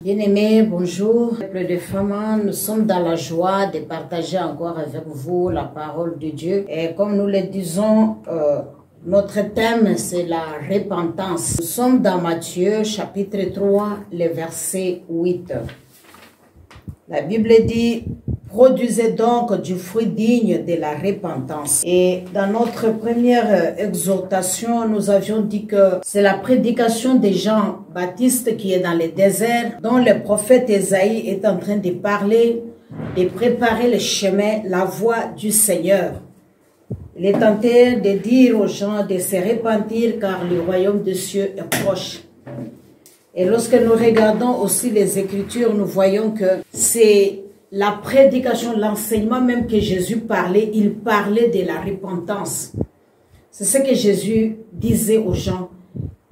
Bien-aimés, bonjour. Peuple de femmes, nous sommes dans la joie de partager encore avec vous la parole de Dieu. Et comme nous le disons, notre thème, c'est la repentance. Nous sommes dans Matthieu, chapitre 3, le verset 8. La Bible dit: produisez donc du fruit digne de la repentance. Et dans notre première exhortation, nous avions dit que c'est la prédication de Jean-Baptiste qui est dans le désert, dont le prophète Ésaïe est en train de parler, de préparer le chemin, la voie du Seigneur. Il est en train de dire aux gens de se repentir car le royaume des cieux est proche. Et lorsque nous regardons aussi les Écritures, nous voyons que c'est la prédication, l'enseignement même que Jésus parlait, il parlait de la repentance. C'est ce que Jésus disait aux gens.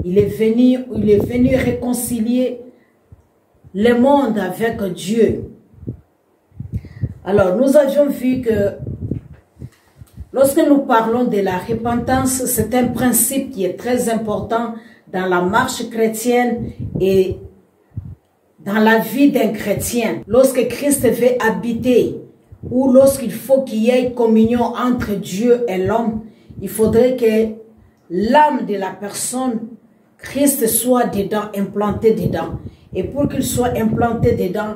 Il est venu réconcilier le monde avec Dieu. Alors, nous avions vu que lorsque nous parlons de la repentance, c'est un principe qui est très important dans la marche chrétienne et dans la vie d'un chrétien. Lorsque Christ veut habiter ou lorsqu'il faut qu'il y ait communion entre Dieu et l'homme, il faudrait que l'âme de la personne, Christ, soit dedans, implanté dedans. Et pour qu'il soit implanté dedans,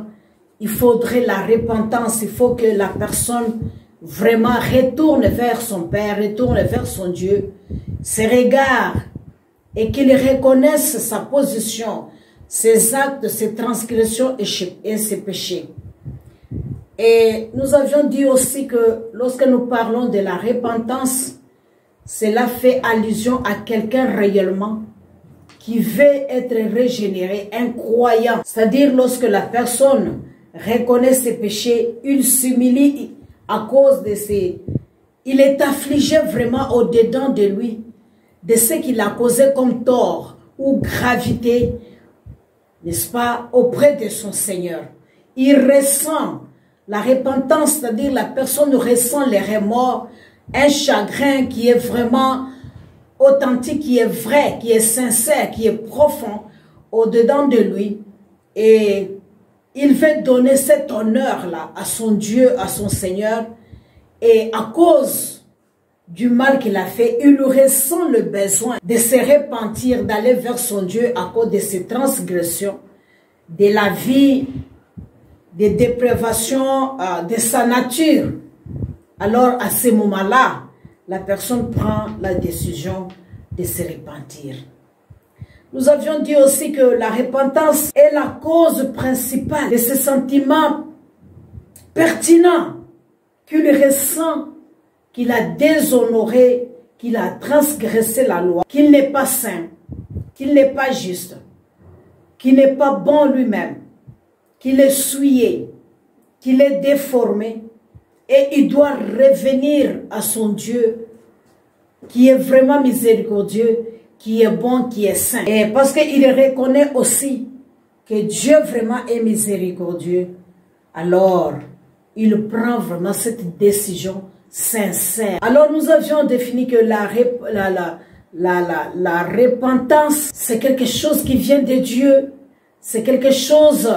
il faudrait la repentance. Il faut que la personne vraiment retourne vers son Père, retourne vers son Dieu, ses regards, et qu'il reconnaisse sa position, ses actes, ses transgressions et ses péchés. Et nous avions dit aussi que lorsque nous parlons de la repentance, cela fait allusion à quelqu'un réellement qui veut être régénéré, un croyant. C'est-à-dire lorsque la personne reconnaît ses péchés, il s'humilie à cause de ses... Il est affligé vraiment au-dedans de lui, de ce qu'il a causé comme tort ou gravité, n'est-ce pas, auprès de son Seigneur. Il ressent la repentance, c'est-à-dire la personne ressent les remords, un chagrin qui est vraiment authentique, qui est vrai, qui est sincère, qui est profond au-dedans de lui. Et il veut donner cet honneur-là à son Dieu, à son Seigneur. Et à cause du mal qu'il a fait, il ressent le besoin de se repentir, d'aller vers son Dieu à cause de ses transgressions, de la vie, des déprivations de sa nature. Alors à ce moment-là, la personne prend la décision de se repentir. Nous avions dit aussi que la repentance est la cause principale de ce sentiment pertinent qu'il ressent, qu'il a déshonoré, qu'il a transgressé la loi, qu'il n'est pas saint, qu'il n'est pas juste, qu'il n'est pas bon lui-même, qu'il est souillé, qu'il est déformé, et il doit revenir à son Dieu, qui est vraiment miséricordieux, qui est bon, qui est saint. Et parce qu'il reconnaît aussi que Dieu vraiment est miséricordieux, alors il prend vraiment cette décision sincère. Alors nous avions défini que la repentance, c'est quelque chose qui vient de Dieu, c'est quelque chose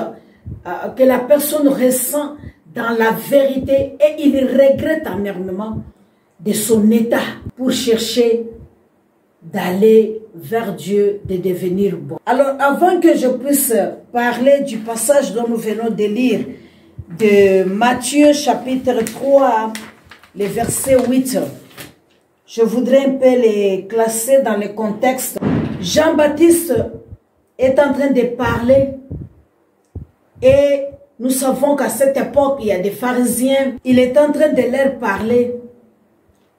que la personne ressent dans la vérité et il regrette amèrement de son état pour chercher d'aller vers Dieu, de devenir bon. Alors avant que je puisse parler du passage dont nous venons de lire, de Matthieu chapitre 3, le verset 8, je voudrais un peu les classer dans le contexte. Jean-Baptiste est en train de parler et nous savons qu'à cette époque, il y a des pharisiens. Il est en train de leur parler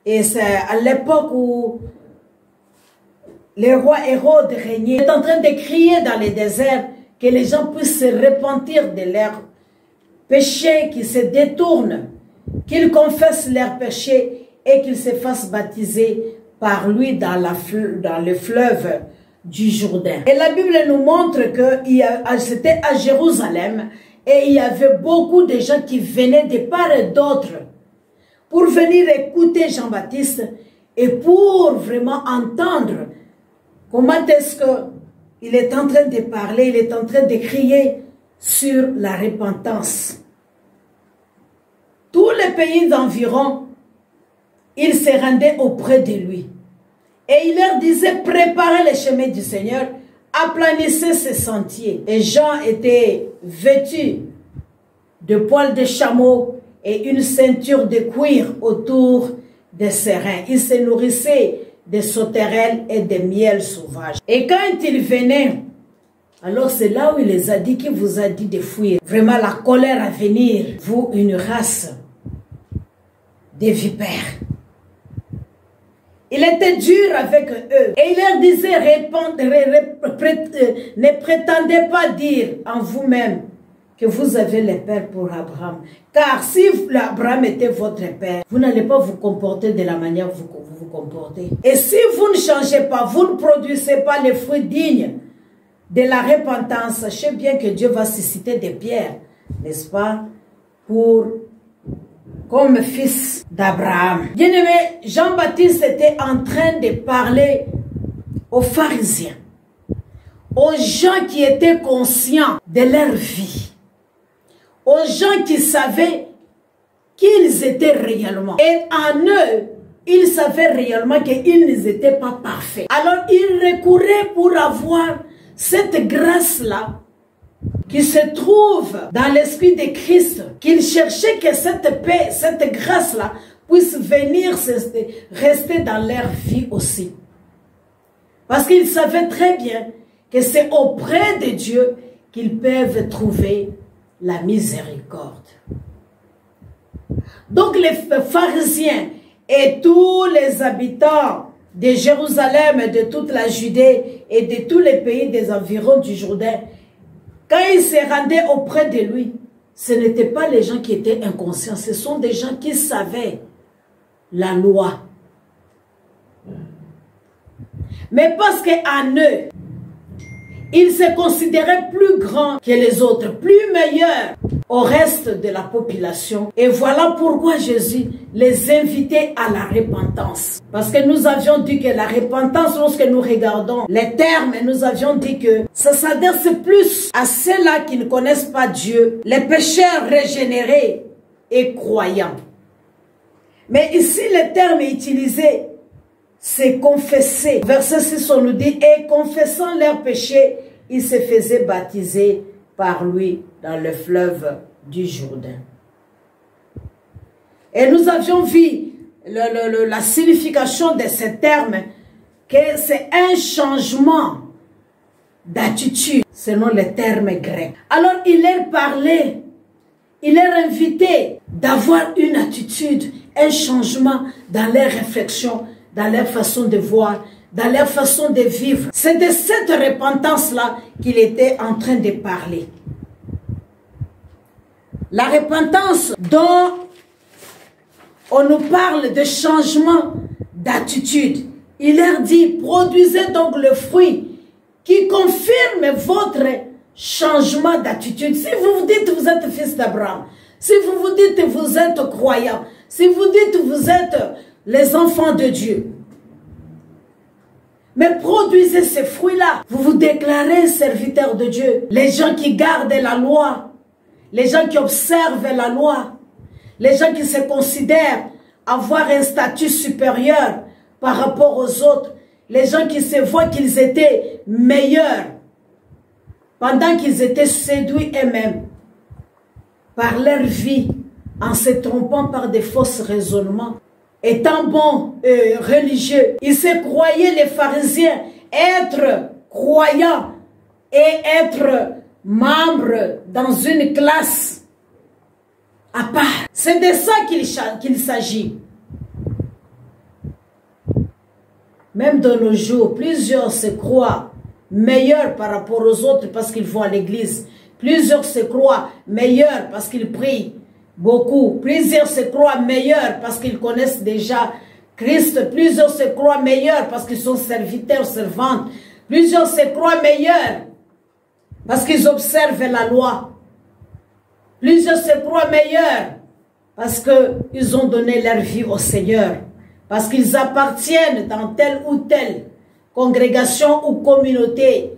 et c'est à l'époque où le roi Hérode régnait. Il est en train de crier dans les déserts que les gens puissent se repentir de leurs péchés, qu'ils se détournent, qu'ils confessent leurs péchés et qu'ils se fassent baptiser par lui dans le fleuve du Jourdain. Et la Bible nous montre que c'était à Jérusalem et il y avait beaucoup de gens qui venaient de part et d'autre pour venir écouter Jean-Baptiste et pour vraiment entendre comment est-ce qu'il est en train de parler, il est en train de crier sur la repentance. Tous les pays d'environ, ils se rendaient auprès de lui. Et il leur disait, préparez les chemins du Seigneur, aplanissez ses sentiers. Et Jean était vêtu de poils de chameau et une ceinture de cuir autour de ses reins. Il se nourrissait de sauterelles et de miel sauvage. Et quand il venait, alors c'est là où il les a dit, qu'il vous a dit de fuir. Vraiment la colère à venir, vous une race de vipères. Il était dur avec eux. Et il leur disait, ne prétendez pas dire en vous-même que vous avez le père pour Abraham. Car si Abraham était votre père, vous n'allez pas vous comporter de la manière que vous vous comportez. Et si vous ne changez pas, vous ne produisez pas les fruits dignes de la repentance, sachez bien que Dieu va susciter des pierres, n'est-ce pas, comme fils d'Abraham. Bien-aimé, Jean-Baptiste était en train de parler aux pharisiens, aux gens qui étaient conscients de leur vie, aux gens qui savaient qu'ils étaient réellement. Et en eux, ils savaient réellement qu'ils n'étaient pas parfaits. Alors, ils recouraient pour avoir cette grâce-là qui se trouve dans l'esprit de Christ, qu'ils cherchaient que cette paix, cette grâce-là puisse venir rester dans leur vie aussi. Parce qu'ils savaient très bien que c'est auprès de Dieu qu'ils peuvent trouver la miséricorde. Donc les pharisiens et tous les habitants de Jérusalem, de toute la Judée et de tous les pays des environs du Jourdain, quand ils se rendaient auprès de lui, ce n'étaient pas les gens qui étaient inconscients, ce sont des gens qui savaient la loi. Mais parce qu'en eux, ils se considéraient plus grands que les autres, plus meilleurs au reste de la population. Et voilà pourquoi Jésus les invitait à la repentance. Parce que nous avions dit que la repentance, lorsque nous regardons les termes, nous avions dit que ça s'adresse plus à ceux-là qui ne connaissent pas Dieu, les pécheurs régénérés et croyants. Mais ici, le terme utilisé, c'est confesser. Verset 6, on nous dit, et confessant leurs péchés, ils se faisaient baptiser par lui dans le fleuve du Jourdain. Et nous avions vu la signification de ce terme, que c'est un changement d'attitude, selon les termes grecs. Alors il leur parlait, il leur invitait d'avoir une attitude, un changement dans leurs réflexions, dans leur façon de voir, dans leur façon de vivre. C'est de cette repentance-là qu'il était en train de parler. La repentance dont on nous parle de changement d'attitude. Il leur dit, produisez donc le fruit qui confirme votre changement d'attitude. Si vous vous dites vous êtes fils d'Abraham, si vous vous dites vous êtes croyant, si vous dites vous êtes les enfants de Dieu, mais produisez ces fruits-là. Vous vous déclarez serviteurs de Dieu. Les gens qui gardent la loi, les gens qui observent la loi, les gens qui se considèrent avoir un statut supérieur par rapport aux autres, les gens qui se voient qu'ils étaient meilleurs pendant qu'ils étaient séduits eux-mêmes par leur vie en se trompant par des fausses raisonnements. Étant bons religieux, ils se croyaient, les pharisiens, être croyants et être membres dans une classe à part. C'est de ça qu'il s'agit. Même de nos jours, plusieurs se croient meilleurs par rapport aux autres parce qu'ils vont à l'église. Plusieurs se croient meilleurs parce qu'ils prient beaucoup. Plusieurs se croient meilleurs parce qu'ils connaissent déjà Christ. Plusieurs se croient meilleurs parce qu'ils sont serviteurs, servantes. Plusieurs se croient meilleurs parce qu'ils observent la loi. Plusieurs se croient meilleurs parce qu'ils ont donné leur vie au Seigneur. Parce qu'ils appartiennent dans telle ou telle congrégation ou communauté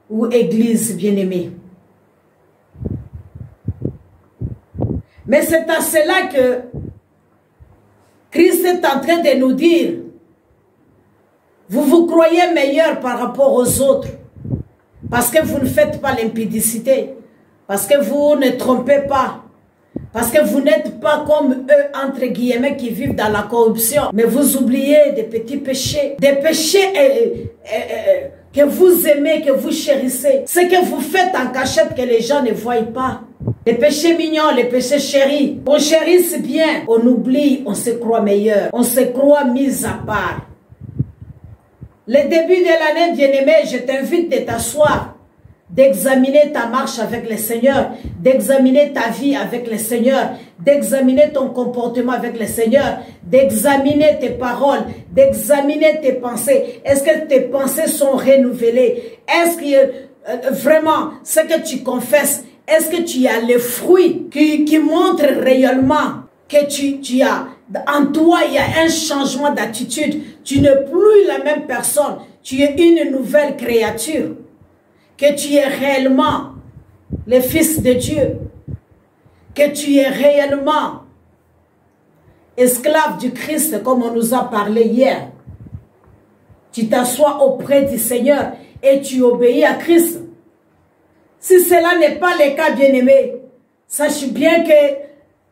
ou église bien-aimée. Mais c'est à cela que Christ est en train de nous dire, vous vous croyez meilleur par rapport aux autres, parce que vous ne faites pas l'impudicité, parce que vous ne trompez pas, parce que vous n'êtes pas comme eux, entre guillemets, qui vivent dans la corruption. Mais vous oubliez des petits péchés. Des péchés que vous aimez, que vous chérissez. Ce que vous faites en cachette que les gens ne voient pas. Les péchés mignons, les péchés chéris. On chérisse bien. On oublie, on se croit meilleur. On se croit mis à part. Le début de l'année, bien-aimé, je t'invite de t'asseoir, d'examiner ta marche avec le Seigneur, d'examiner ta vie avec le Seigneur, d'examiner ton comportement avec le Seigneur, d'examiner tes paroles, d'examiner tes pensées. Est-ce que tes pensées sont renouvelées? Est-ce que vraiment, ce que tu confesses, est-ce que tu as les fruits qui montrent réellement que tu as, en toi, il y a un changement d'attitude. Tu n'es plus la même personne. Tu es une nouvelle créature. Que tu es réellement le Fils de Dieu, que tu es réellement esclave du Christ, comme on nous a parlé hier. Tu t'assois auprès du Seigneur et tu obéis à Christ. Si cela n'est pas le cas, bien-aimé, sache bien que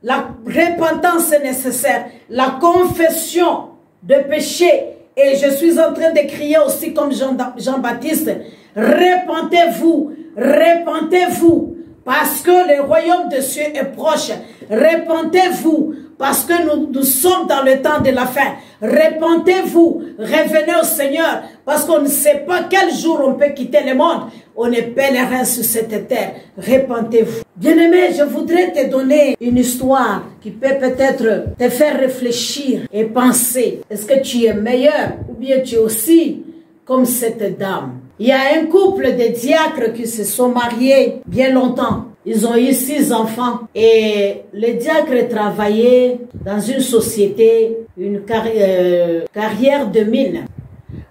la repentance est nécessaire, la confession de péché. Et je suis en train de crier aussi comme Jean-Baptiste, repentez-vous, repentez-vous, parce que le royaume de Dieu est proche. Repentez-vous, parce que nous sommes dans le temps de la fin. Repentez-vous, revenez au Seigneur, parce qu'on ne sait pas quel jour on peut quitter le monde. On est pèlerin sur cette terre. Repentez-vous. Bien-aimé, je voudrais te donner une histoire qui peut peut-être te faire réfléchir et penser. Est-ce que tu es meilleur ou bien tu es aussi comme cette dame? Il y a un couple de diacres qui se sont mariés bien longtemps. Ils ont eu 6 enfants et le diacre travaillait dans une société, une carrière de mine.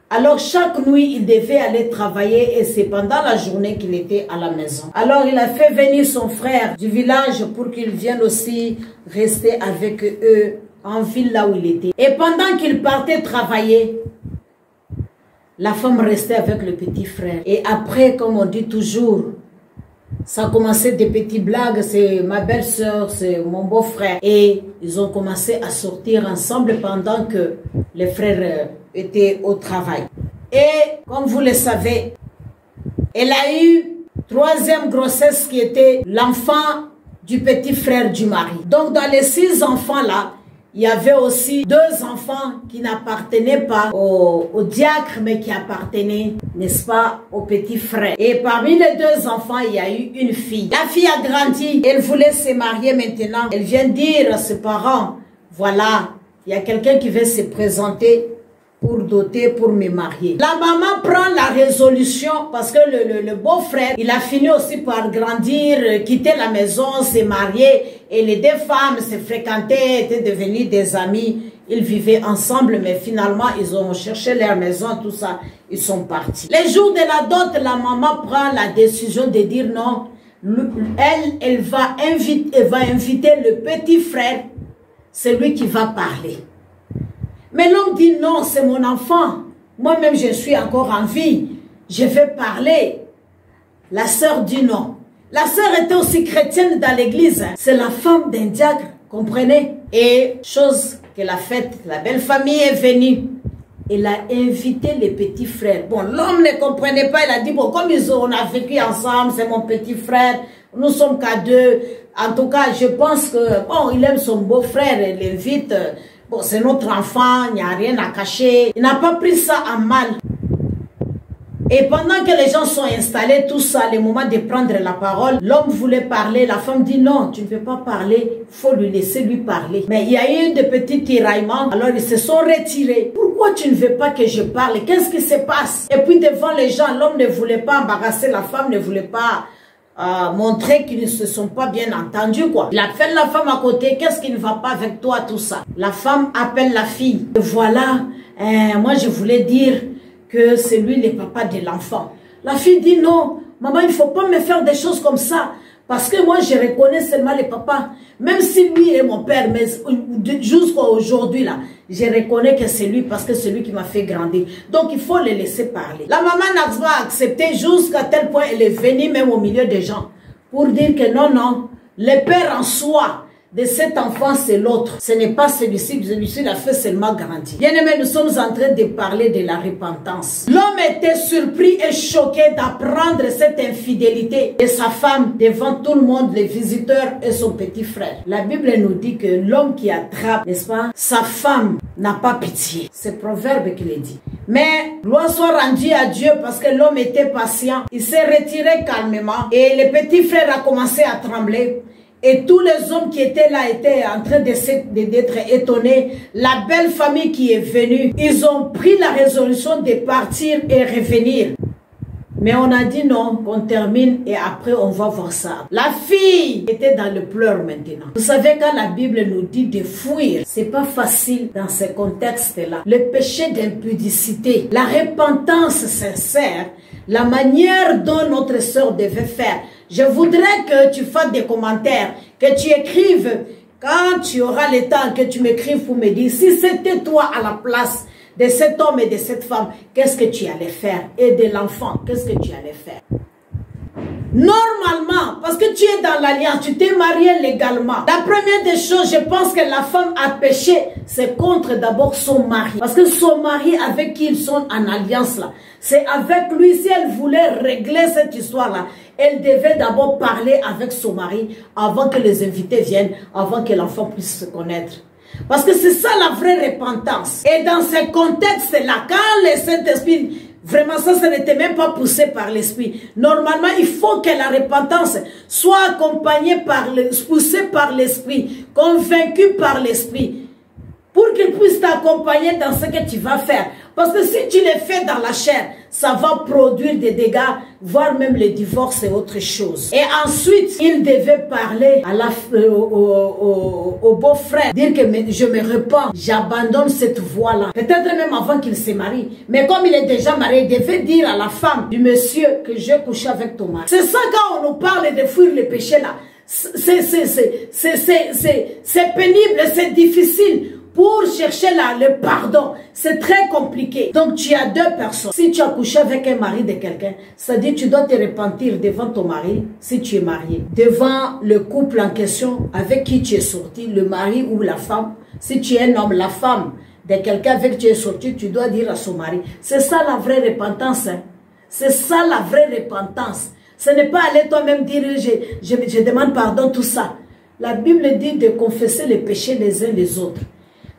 Alors chaque nuit, il devait aller travailler et c'est pendant la journée qu'il était à la maison. Alors il a fait venir son frère du village pour qu'il vienne aussi rester avec eux en ville là où il était. Et pendant qu'il partait travailler, la femme restait avec le petit frère. Et après, comme on dit toujours, ça a commencé des petites blagues, c'est ma belle-sœur, c'est mon beau-frère. Et ils ont commencé à sortir ensemble pendant que les frères étaient au travail. Et comme vous le savez, elle a eu 3e grossesse qui était l'enfant du petit frère du mari. Donc dans les 6 enfants là, il y avait aussi 2 enfants qui n'appartenaient pas au diacre, mais qui appartenaient, n'est-ce pas, au petit frère. Et parmi les 2 enfants, il y a eu une fille. La fille a grandi, elle voulait se marier maintenant. Elle vient dire à ses parents, voilà, il y a quelqu'un qui veut se présenter pour doter, pour me marier. La maman prend la résolution parce que le beau-frère, il a fini aussi par grandir, quitter la maison, se marier. Et les 2 femmes se fréquentaient, étaient devenues des amies. Ils vivaient ensemble, mais finalement, ils ont cherché leur maison, tout ça. Ils sont partis. Les jours de la dot, la maman prend la décision de dire non. Elle va inviter le petit frère, c'est lui qui va parler. Mais l'homme dit non, c'est mon enfant. Moi-même, je suis encore en vie. Je vais parler. La sœur dit non. La sœur était aussi chrétienne dans l'église. C'est la femme d'un diacre, comprenez? Et chose qu'elle a faite, la belle famille est venue. Elle a invité les petits frères. Bon, l'homme ne comprenait pas. Il a dit, bon, comme on a vécu ensemble, c'est mon petit frère. Nous sommes qu'à 2. En tout cas, je pense que, bon, il aime son beau-frère. Il l'invite. Bon, c'est notre enfant, il n'y a rien à cacher. Il n'a pas pris ça en mal. Et pendant que les gens sont installés, tout ça, le moment de prendre la parole, l'homme voulait parler, la femme dit non, tu ne peux pas parler, il faut lui laisser lui parler. Mais il y a eu de petits tiraillements, alors ils se sont retirés. Pourquoi tu ne veux pas que je parle? Qu'est-ce qui se passe? Et puis devant les gens, l'homme ne voulait pas embarrasser la femme, ne voulait pas montrer qu'ils ne se sont pas bien entendus, quoi. Il appelle la femme à côté, qu'est-ce qui ne va pas avec toi, tout ça? La femme appelle la fille. Et voilà, moi je voulais dire que c'est lui le papa de l'enfant. La fille dit non, maman, il ne faut pas me faire des choses comme ça. Parce que moi, je reconnais seulement les papas. Même si lui est mon père, mais jusqu'à aujourd'hui, là, je reconnais que c'est lui parce que c'est lui qui m'a fait grandir. Donc, il faut le laisser parler. La maman n'a pas accepté jusqu'à tel point, elle est venue même au milieu des gens pour dire que non, non, le père en soi de cet enfant, c'est l'autre. Ce n'est pas celui-ci, celui-ci l'a fait seulement grandir. Bien aimé, nous sommes en train de parler de la repentance. L'homme était surpris et choqué d'apprendre cette infidélité de sa femme devant tout le monde, les visiteurs et son petit frère. La Bible nous dit que l'homme qui attrape, n'est-ce pas, sa femme n'a pas pitié. C'est Proverbe qui le dit. Mais gloire soit rendue à Dieu parce que l'homme était patient. Il s'est retiré calmement et le petit frère a commencé à trembler. Et tous les hommes qui étaient là étaient en train d'être étonnés. La belle famille qui est venue, ils ont pris la résolution de partir et revenir. Mais on a dit non, qu'on termine et après on va voir ça. La fille était dans le pleur maintenant. Vous savez, quand la Bible nous dit de fuir, c'est pas facile dans ce contexte-là. Le péché d'impudicité, la repentance sincère, la manière dont notre sœur devait faire. Je voudrais que tu fasses des commentaires, que tu écrives, quand tu auras le temps, que tu m'écrives pour me dire, si c'était toi à la place de cet homme et de cette femme, qu'est-ce que tu allais faire? Et de l'enfant, qu'est-ce que tu allais faire? Normalement, parce que tu es dans l'alliance, tu t'es marié légalement. La première des choses, je pense que la femme a péché, c'est contre d'abord son mari. Parce que son mari avec qui ils sont en alliance là, c'est avec lui, si elle voulait régler cette histoire-là, elle devait d'abord parler avec son mari avant que les invités viennent, avant que l'enfant puisse se connaître. Parce que c'est ça la vraie repentance. Et dans ce contexte-là, quand le Saint-Esprit, vraiment ça n'était même pas poussé par l'Esprit. Normalement, il faut que la repentance soit accompagnée poussée par l'Esprit, convaincue par l'Esprit, pour qu'il puisse t'accompagner dans ce que tu vas faire. Parce que si tu le fais dans la chair, ça va produire des dégâts, voire même le divorce et autre chose. Et ensuite, il devait parler à au beau-frère, dire que je me repens, j'abandonne cette voie-là. Peut-être même avant qu'il se marie. Mais comme il est déjà marié, il devait dire à la femme du monsieur que j'ai couché avec ton mari. C'est ça quand on nous parle de fuir le péché là. C'est pénible, c'est difficile. Pour chercher le pardon, c'est très compliqué. Donc tu as deux personnes. Si tu as couché avec un mari de quelqu'un, c'est-à-dire tu dois te repentir devant ton mari, si tu es marié. Devant le couple en question avec qui tu es sorti, le mari ou la femme. Si tu es un homme, la femme de quelqu'un avec qui tu es sorti, tu dois dire à son mari. C'est ça la vraie repentance. Hein? C'est ça la vraie repentance. Ce n'est pas aller toi-même dire je demande pardon, tout ça. La Bible dit de confesser les péchés les uns les autres.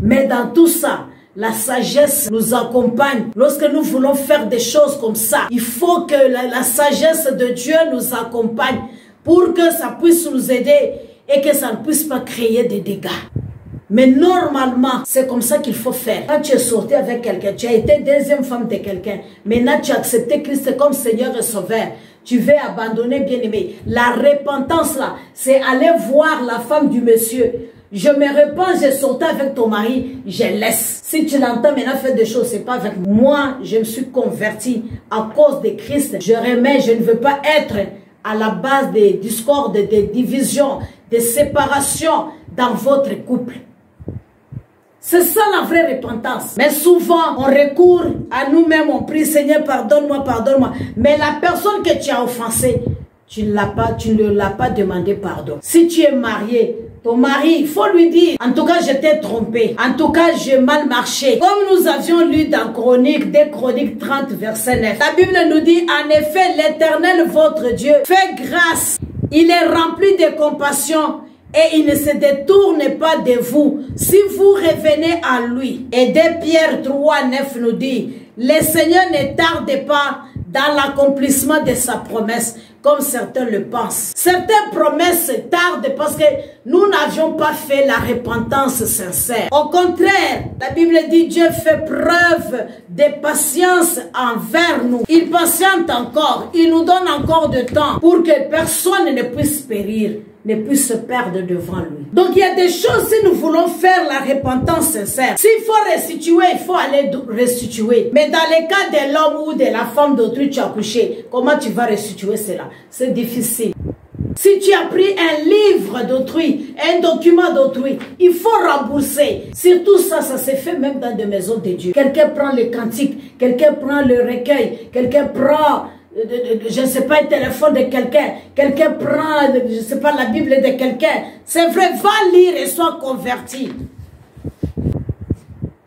Mais dans tout ça, la sagesse nous accompagne. Lorsque nous voulons faire des choses comme ça, il faut que la sagesse de Dieu nous accompagne pour que ça puisse nous aider et que ça ne puisse pas créer des dégâts. Mais normalement, c'est comme ça qu'il faut faire. Quand tu es sorti avec quelqu'un, tu as été deuxième femme de quelqu'un, maintenant tu as accepté Christ comme Seigneur et Sauveur, tu veux abandonner, bien aimé. La repentance là, c'est aller voir la femme du monsieur. Je me repens, j'ai sauté avec ton mari, je laisse. Si tu l'entends maintenant faire des choses, c'est pas avec moi. Je me suis converti à cause de Christ. Je remets, je ne veux pas être à la base des discordes, des divisions, des séparations dans votre couple. C'est ça la vraie repentance. Mais souvent, on recourt à nous-mêmes, on prie, Seigneur, pardonne-moi, pardonne-moi. Mais la personne que tu as offensée, tu ne l'as pas demandé pardon. Si tu es marié, ton mari, il faut lui dire, en tout cas, je t'ai trompé. En tout cas, j'ai mal marché. Comme nous avions lu dans Chroniques, dès Chroniques 30, verset 9. La Bible nous dit, en effet, l'Éternel, votre Dieu, fait grâce. Il est rempli de compassion et il ne se détourne pas de vous. Si vous revenez à lui. Et dès Pierre 3, 9 nous dit, le Seigneur ne tarde pas dans l'accomplissement de sa promesse, comme certains le pensent. Certaines promesses tardent parce que nous n'avions pas fait la repentance sincère. Au contraire, la Bible dit Dieu fait preuve de patience envers nous. Il patiente encore, il nous donne encore de temps pour que personne ne puisse périr, ne puisse se perdre devant lui. Donc il y a des choses, si nous voulons faire la repentance sincère, s'il faut restituer, il faut aller restituer. Mais dans le cas de l'homme ou de la femme d'autrui tu as couché, comment tu vas restituer cela? C'est difficile. Si tu as pris un livre d'autrui, un document d'autrui, il faut rembourser. Surtout ça s'est fait même dans des maisons de Dieu. Quelqu'un prend les cantiques, quelqu'un prend le recueil, quelqu'un prend, je ne sais pas, un téléphone de quelqu'un, quelqu'un prend, je ne sais pas, la Bible de quelqu'un. C'est vrai, va lire et sois converti.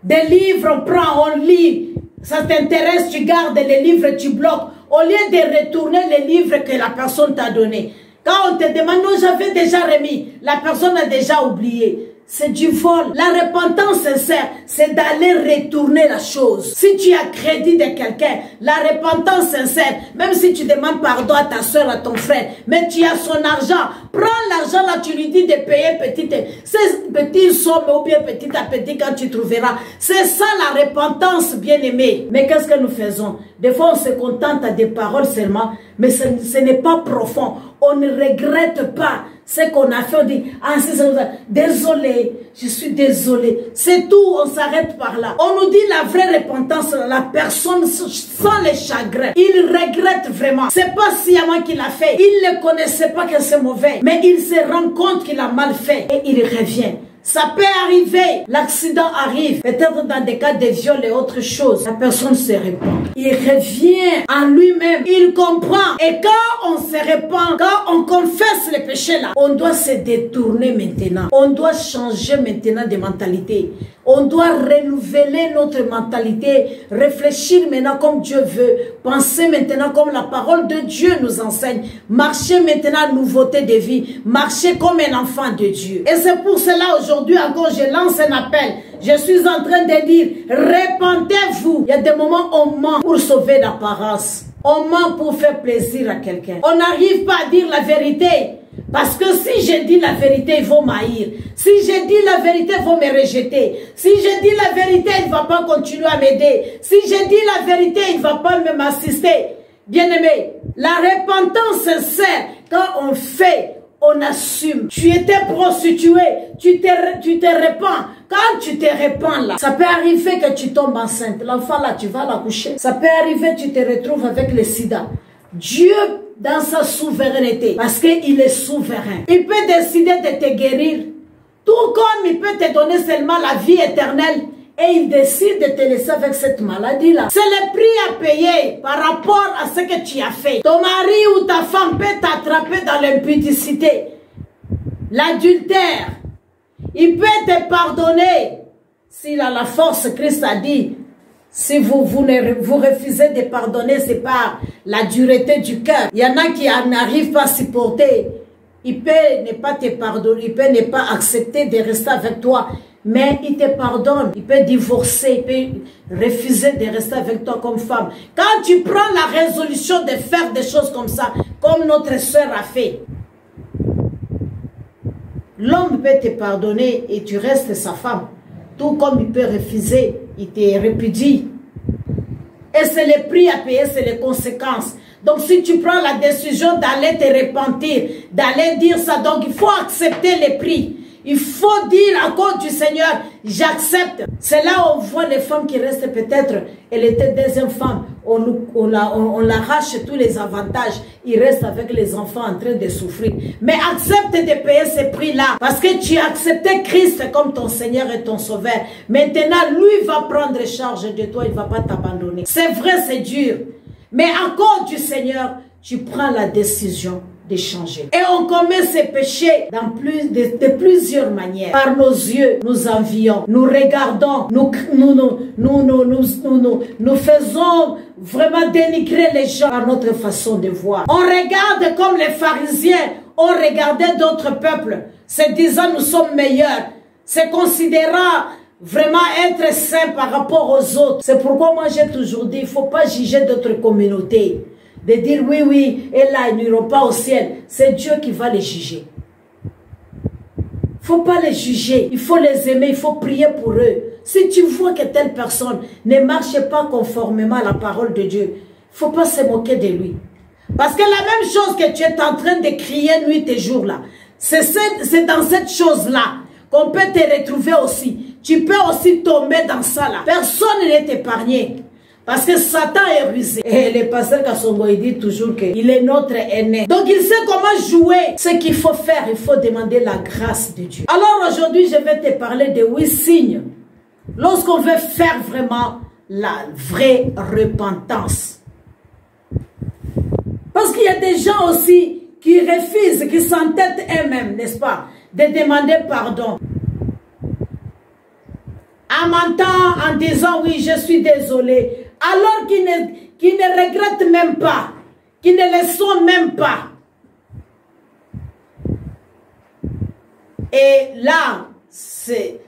Des livres, on prend, on lit. Ça t'intéresse, tu gardes les livres, tu bloques. Au lieu de retourner les livres que la personne t'a donné. Quand on te demande, non, j'avais déjà remis. La personne a déjà oublié. C'est du vol. La repentance sincère, c'est d'aller retourner la chose. Si tu as crédit de quelqu'un, la repentance sincère, même si tu demandes pardon à ta soeur, à ton frère, mais tu as son argent, prends l'argent là, tu lui dis de payer petites sommes ou bien petit à petit quand tu trouveras. C'est ça la repentance, bien-aimé. Mais qu'est-ce que nous faisons? Des fois, on se contente à des paroles seulement, mais ce n'est pas profond. On ne regrette pas ce qu'on a fait. On dit, ah, c'est ça, désolé, je suis désolé. C'est tout, on s'arrête par là. On nous dit la vraie repentance, la personne sans les chagrins. Il regrette vraiment. C'est pas sciemment qu'il a fait. Il ne connaissait pas que c'est mauvais. Mais il se rend compte qu'il a mal fait. Et il revient. Ça peut arriver. L'accident arrive. Peut-être dans des cas de viol et autre chose. La personne se répand. Il revient en lui-même. Il comprend. Et quand on se répand, quand on confesse les péchés là, on doit se détourner maintenant. On doit changer maintenant de mentalité. On doit renouveler notre mentalité. Réfléchir maintenant comme Dieu veut. Penser maintenant comme la parole de Dieu nous enseigne. Marcher maintenant à nouveauté de vie. Marcher comme un enfant de Dieu. Et c'est pour cela aujourd'hui encore je lance un appel. Je suis en train de dire, répentez-vous. Il y a des moments où on ment pour sauver l'apparence. On ment pour faire plaisir à quelqu'un. On n'arrive pas à dire la vérité. Parce que si je dis la vérité, ils vont m'haïr. Si je dis la vérité, ils vont me rejeter. Si je dis la vérité, il ne va pas continuer à m'aider. Si je dis la vérité, il ne va pas m'assister. Bien-aimé, la repentance sincère, quand on fait, on assume. Tu étais prostitué, tu te répands. Quand tu te répands là, ça peut arriver que tu tombes enceinte. L'enfant là, tu vas l'accoucher. Ça peut arriver que tu te retrouves avec le sida. Dieu, dans sa souveraineté, parce qu'il est souverain, il peut décider de te guérir. Tout comme il peut te donner seulement la vie éternelle. Et il décide de te laisser avec cette maladie-là. C'est le prix à payer par rapport à ce que tu as fait. Ton mari ou ta femme peut t'attraper dans l'impudicité, l'adultère. Il peut te pardonner. S'il a la force, Christ a dit, si vous refusez de pardonner, c'est par la dureté du cœur. Il y en a qui n'arrivent pas à supporter. Il peut ne pas te pardonner, il peut ne pas accepter de rester avec toi. Mais il te pardonne, il peut divorcer, il peut refuser de rester avec toi comme femme. Quand tu prends la résolution de faire des choses comme ça, comme notre soeur a fait, l'homme peut te pardonner et tu restes sa femme. Tout comme il peut refuser, il te répudie. Et c'est le prix à payer, c'est les conséquences. Donc si tu prends la décision d'aller te repentir, d'aller dire ça, donc il faut accepter les prix. Il faut dire à cause du Seigneur, j'accepte. C'est là où on voit les femmes qui restent peut-être, elle était deuxième femme, on l'arrache tous les avantages, il reste avec les enfants en train de souffrir. Mais accepte de payer ces prix-là, parce que tu as accepté Christ comme ton Seigneur et ton Sauveur. Maintenant, lui va prendre charge de toi, il ne va pas t'abandonner. C'est vrai, c'est dur. Mais à cause du Seigneur, tu prends la décision de changer. Et on commet ces péchés de plusieurs manières. Par nos yeux, nous envions, nous regardons, nous faisons vraiment dénigrer les gens par notre façon de voir. On regarde comme les pharisiens ont regardé d'autres peuples, se disant nous sommes meilleurs, se considérant vraiment être saint par rapport aux autres. C'est pourquoi moi j'ai toujours dit, il ne faut pas juger d'autres communautés. De dire oui, oui, et là, ils n'iront pas au ciel. C'est Dieu qui va les juger. Il ne faut pas les juger. Il faut les aimer. Il faut prier pour eux. Si tu vois que telle personne ne marche pas conformément à la parole de Dieu, il ne faut pas se moquer de lui. Parce que la même chose que tu es en train de crier nuit et jour là, c'est dans cette chose-là qu'on peut te retrouver aussi. Tu peux aussi tomber dans ça là. Personne n'est épargné. Parce que Satan est rusé. Et le pasteur Kassongo, il dit toujours qu'il est notre aîné. Donc il sait comment jouer. Ce qu'il faut faire, il faut demander la grâce de Dieu. Alors aujourd'hui, je vais te parler de 8 signes. Lorsqu'on veut faire vraiment la vraie repentance. Parce qu'il y a des gens aussi qui refusent, qui s'entêtent eux-mêmes, n'est-ce pas, de demander pardon. En mentant, en disant oui, je suis désolé. Alors qu'ils ne regrettent même pas, qu'ils ne le sont même pas. Et là, c'est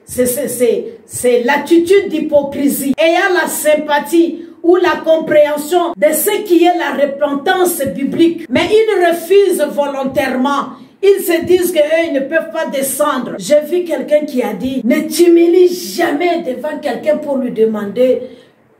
l'attitude d'hypocrisie. Ayant la sympathie ou la compréhension de ce qui est la repentance biblique. Mais ils refusent volontairement. Ils se disent qu'eux, ils ne peuvent pas descendre. J'ai vu quelqu'un qui a dit, ne t'humilie jamais devant quelqu'un pour lui demander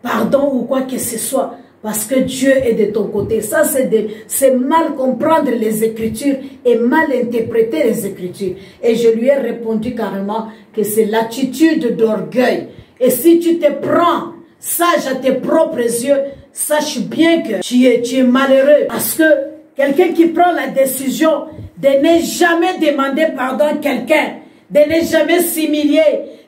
pardon ou quoi que ce soit, parce que Dieu est de ton côté. Ça, c'est mal comprendre les Écritures et mal interpréter les Écritures. Et je lui ai répondu carrément que c'est l'attitude d'orgueil. Et si tu te prends sage à tes propres yeux, sache bien que tu es malheureux. Parce que quelqu'un qui prend la décision de ne jamais demander pardon à quelqu'un, de ne jamais s'humilier,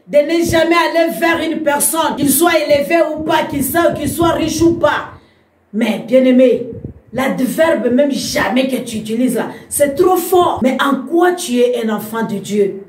de ne jamais aller vers une personne, qu'il soit élevé ou pas, qu'il soit riche ou pas. Mais bien aimé, l'adverbe même jamais que tu utilises là, c'est trop fort. Mais en quoi tu es un enfant de Dieu?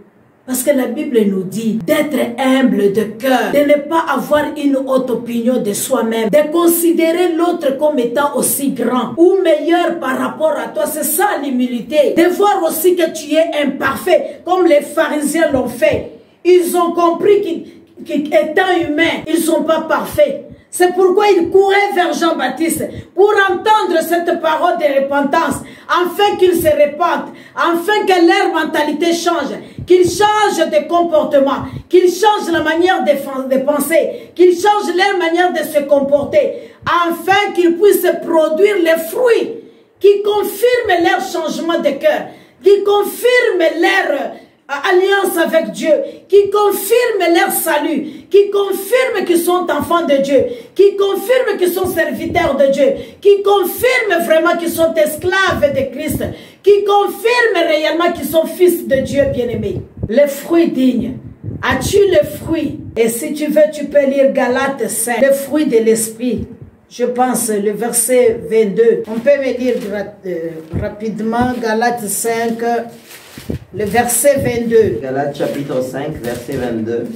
Parce que la Bible nous dit d'être humble de cœur, de ne pas avoir une haute opinion de soi-même, de considérer l'autre comme étant aussi grand ou meilleur par rapport à toi. C'est ça l'humilité. De voir aussi que tu es imparfait, comme les pharisiens l'ont fait. Ils ont compris qu'étant humains, ils ne sont pas parfaits. C'est pourquoi ils couraient vers Jean-Baptiste pour entendre cette parole de repentance, afin qu'ils se repentent, afin que leur mentalité change, qu'ils changent de comportement, qu'ils changent la manière de penser, qu'ils changent leur manière de se comporter, afin qu'ils puissent produire les fruits qui confirment leur changement de cœur, qui confirment leur alliance avec Dieu, qui confirme leur salut, qui confirme qu'ils sont enfants de Dieu, qui confirme qu'ils sont serviteurs de Dieu, qui confirme vraiment qu'ils sont esclaves de Christ, qui confirme réellement qu'ils sont fils de Dieu bien-aimé. Les fruits dignes. As-tu les fruits? Et si tu veux, tu peux lire Galates 5, les fruits de l'esprit. Je pense le verset 22. On peut me lire rapidement Galates 5. Le verset 22. Galates chapitre 5, verset 22.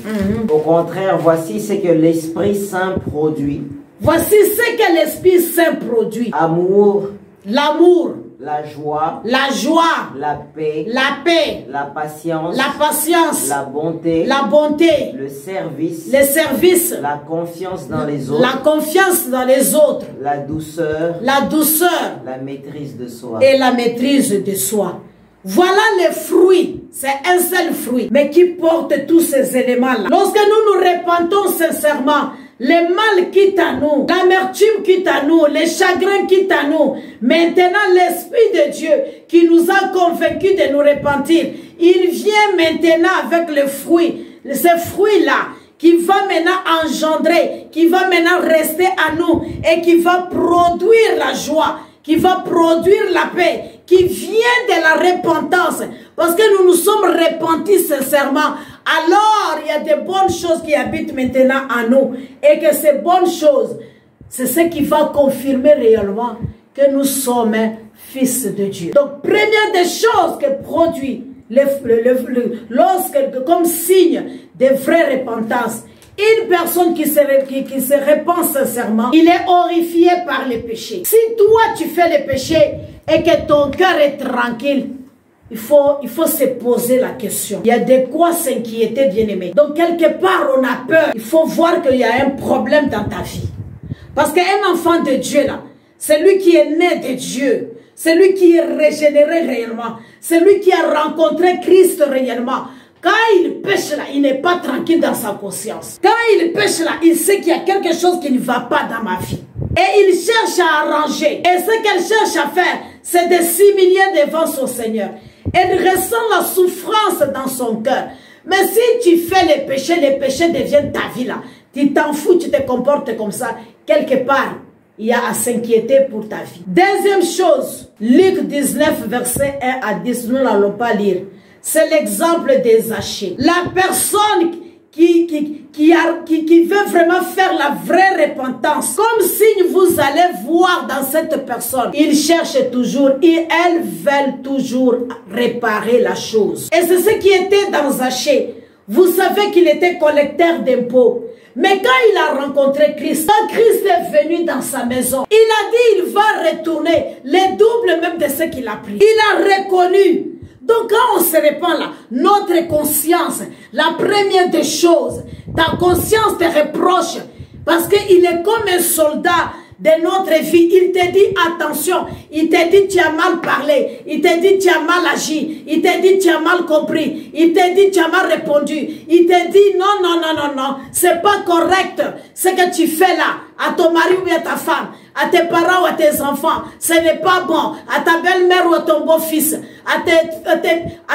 Au contraire, voici ce que l'Esprit Saint produit. Voici ce que l'Esprit Saint produit. Amour. L'amour. La joie. La joie. La paix. La paix. La patience. La patience. La bonté. La bonté. Le service. Le service. La confiance dans les autres. La confiance dans les autres. La douceur. La douceur. La maîtrise de soi. Et la maîtrise de soi. Voilà les fruits, c'est un seul fruit, mais qui porte tous ces éléments-là. Lorsque nous nous repentons sincèrement, le mal quitte à nous, l'amertume quitte à nous, les chagrins quittent à nous. Maintenant, l'Esprit de Dieu qui nous a convaincus de nous repentir, il vient maintenant avec le fruit, ces fruits-là, qui va maintenant engendrer, qui va maintenant rester à nous et qui va produire la joie, qui va produire la paix, qui vient de la repentance. Parce que nous nous sommes repentis sincèrement. Alors, il y a de bonnes choses qui habitent maintenant en nous. Et que ces bonnes choses, c'est ce qui va confirmer réellement que nous sommes fils de Dieu. Donc, première des choses que produit, comme signe de vraie repentance, une personne qui se repent sincèrement, il est horrifié par les péchés. Si toi tu fais les péchés et que ton cœur est tranquille, il faut se poser la question. Il y a de quoi s'inquiéter, bien-aimé. Donc quelque part on a peur. Il faut voir qu'il y a un problème dans ta vie. Parce qu'un enfant de Dieu là, c'est lui qui est né de Dieu. C'est lui qui est régénéré réellement. C'est lui qui a rencontré Christ réellement. Quand il pêche là, il n'est pas tranquille dans sa conscience. Quand il pêche là, il sait qu'il y a quelque chose qui ne va pas dans ma vie. Et il cherche à arranger. Et ce qu'elle cherche à faire, c'est de s'humilier devant son Seigneur. Elle ressent la souffrance dans son cœur. Mais si tu fais les péchés deviennent ta vie là. tu t'en fous, tu te comportes comme ça, quelque part, il y a à s'inquiéter pour ta vie. Deuxième chose, Luc 19, verset 1 à 10, nous n'allons pas lire. C'est l'exemple des Zachée. La personne qui veut vraiment faire la vraie repentance, comme signe vous allez voir dans cette personne, il cherche toujours et elles veulent toujours réparer la chose. Et c'est ce qui était dans Zachée. Vous savez qu'il était collecteur d'impôts. Mais quand il a rencontré Christ, quand Christ est venu dans sa maison, il a dit il va retourner les doubles même de ce qu'il a pris. Il a reconnu. Donc quand on se répand là, notre conscience, la première des choses, ta conscience te reproche parce qu'il est comme un soldat de notre vie. Il te dit attention, il te dit tu as mal parlé, il te dit tu as mal agi, il te dit tu as mal compris, il te dit tu as mal répondu, il te dit non, non, non, non, non, c'est pas correct ce que tu fais là, à ton mari ou à ta femme, à tes parents ou à tes enfants, ce n'est pas bon, à ta belle-mère ou à ton beau-fils, à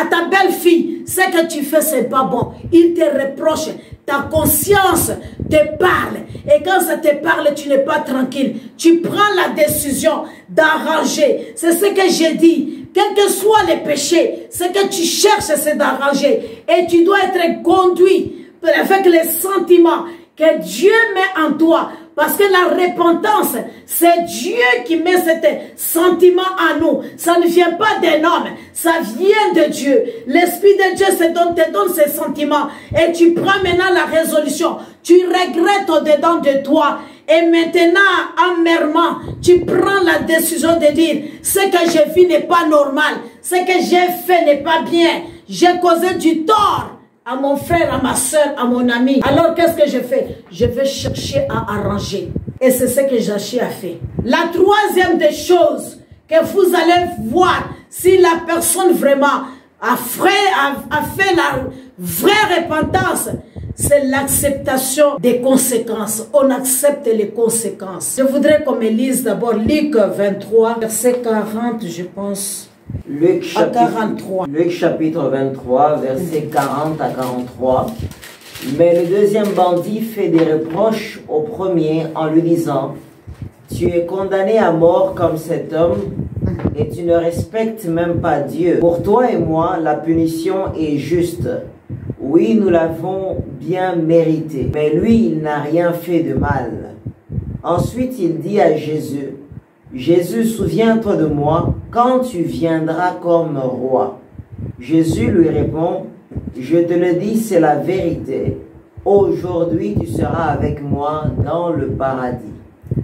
ta belle-fille, ce que tu fais c'est pas bon. Il te reproche, ta conscience te parle, et quand ça te parle, tu n'es pas tranquille, tu prends la décision d'arranger, c'est ce que j'ai dit, quels que soient les péchés, ce que tu cherches c'est d'arranger, et tu dois être conduit avec les sentiments que Dieu met en toi. Parce que la repentance, c'est Dieu qui met ce sentiment en nous. Ça ne vient pas d'un homme, ça vient de Dieu. L'Esprit de Dieu te donne ces sentiments. Et tu prends maintenant la résolution. Tu regrettes au-dedans de toi. Et maintenant, amèrement, tu prends la décision de dire, ce que j'ai vu n'est pas normal. Ce que j'ai fait n'est pas bien. J'ai causé du tort à mon frère, à ma soeur, à mon ami. Alors qu'est-ce que je fais? Je vais chercher à arranger. Et c'est ce que Zachée a fait. La troisième des choses que vous allez voir, si la personne vraiment a fait la vraie repentance, c'est l'acceptation des conséquences. On accepte les conséquences. Je voudrais qu'on me lise d'abord Luc 23, verset 40, je pense. Luc chapitre 23, versets 40 à 43. Mais le deuxième bandit fait des reproches au premier en lui disant, tu es condamné à mort comme cet homme et tu ne respectes même pas Dieu. Pour toi et moi, la punition est juste. Oui, nous l'avons bien mérité, mais lui, il n'a rien fait de mal. Ensuite, il dit à Jésus, Jésus, souviens-toi de moi quand tu viendras comme roi. Jésus lui répond, je te le dis, c'est la vérité. Aujourd'hui, tu seras avec moi dans le paradis.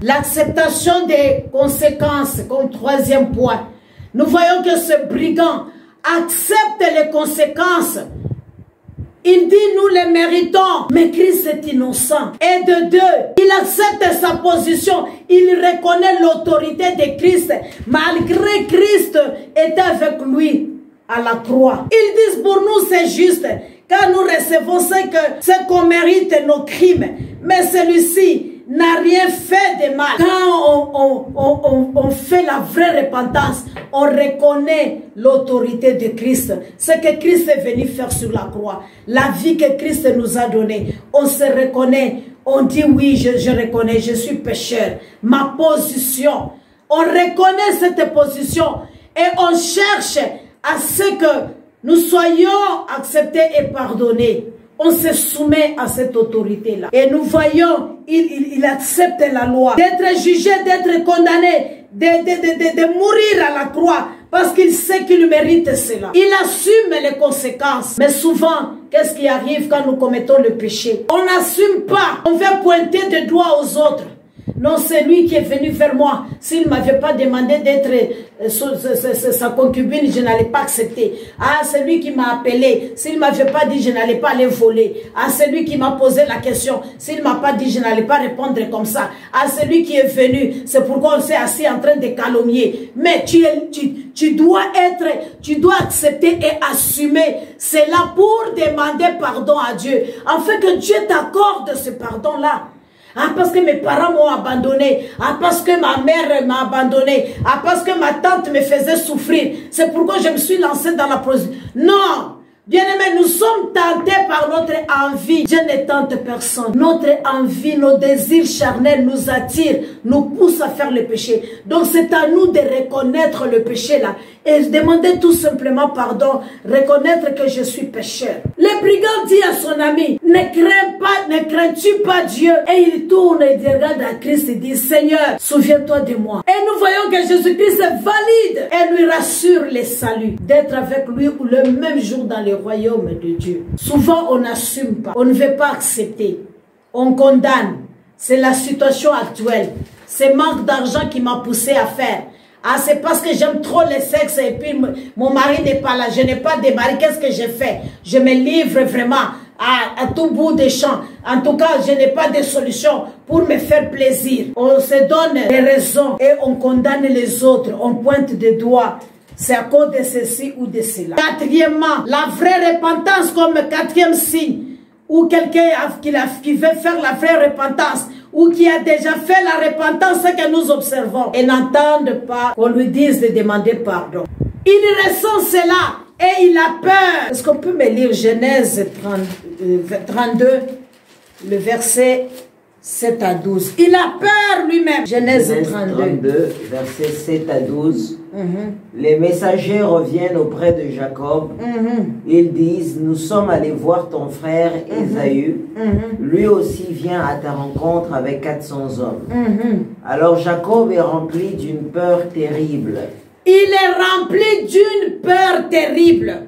L'acceptation des conséquences comme troisième point. Nous voyons que ce brigand accepte les conséquences. Il dit, nous les méritons, mais Christ est innocent. Et de deux, il accepte sa position, il reconnaît l'autorité de Christ, malgré Christ était avec lui à la croix. Ils disent, pour nous c'est juste, car nous recevons ce qu'on mérite nos crimes, mais celui-ci n'a rien fait de mal. Quand on fait la vraie repentance, on reconnaît l'autorité de Christ. Ce que Christ est venu faire sur la croix, la vie que Christ nous a donnée, on se reconnaît, on dit oui, je reconnais, je suis pécheur. Ma position, on reconnaît cette position et on cherche à ce que nous soyons acceptés et pardonnés. On se soumet à cette autorité-là. Et nous voyons, il accepte la loi. D'être jugé, d'être condamné, de mourir à la croix. Parce qu'il sait qu'il mérite cela. Il assume les conséquences. Mais souvent, qu'est-ce qui arrive quand nous commettons le péché? On n'assume pas. On veut pointer des doigts aux autres. Non, c'est lui qui est venu vers moi. S'il ne m'avait pas demandé d'être sa concubine, je n'allais pas accepter. Ah, c'est lui qui m'a appelé. S'il ne m'avait pas dit, je n'allais pas aller voler. Ah, c'est lui qui m'a posé la question. S'il ne m'a pas dit, je n'allais pas répondre comme ça. Ah, c'est lui qui est venu. C'est pourquoi on s'est assis en train de calomnier. Mais tu dois accepter et assumer. C'est là pour demander pardon à Dieu. Afin que Dieu t'accorde ce pardon-là. Ah, parce que mes parents m'ont abandonné. Ah, parce que ma mère m'a abandonné. Ah, parce que ma tante me faisait souffrir. C'est pourquoi je me suis lancée dans la prostitution. Non! Bien-aimés, nous sommes tentés par notre envie. Dieu ne tente personne. Notre envie, nos désirs charnels nous attirent, nous poussent à faire le péché. Donc c'est à nous de reconnaître le péché là et demander tout simplement pardon, reconnaître que je suis pécheur. Le brigand dit à son ami, ne crains-tu pas Dieu? Et il tourne et il regarde à Christ et dit, Seigneur, souviens-toi de moi. Et nous voyons que Jésus-Christ est valide et lui rassure le salut d'être avec lui le même jour dans le royaume de Dieu. Souvent on n'assume pas, on ne veut pas accepter, on condamne. C'est la situation actuelle. C'est manque d'argent qui m'a poussé à faire. Ah, c'est parce que j'aime trop le sexe et puis mon mari n'est pas là, je n'ai pas de mari, qu'est-ce que j'ai fait? Je me livre vraiment à tout bout des champs. En tout cas, je n'ai pas de solution pour me faire plaisir. On se donne des raisons et on condamne les autres, on pointe des doigts. C'est à cause de ceci ou de cela. Quatrièmement, la vraie repentance comme quatrième signe, ou quelqu'un qui veut faire la vraie repentance, ou qui a déjà fait la repentance que nous observons, et n'entendent pas qu'on lui dise de demander pardon. Il ressent cela et il a peur. Est-ce qu'on peut me lire Genèse 32, le verset 7 à 12. Il a peur lui-même. Genèse 32, verset 7 à 12. Les messagers reviennent auprès de Jacob. Ils disent, nous sommes allés voir ton frère Ésaü. Lui aussi vient à ta rencontre avec 400 hommes. Alors Jacob est rempli d'une peur terrible. Il est rempli d'une peur terrible.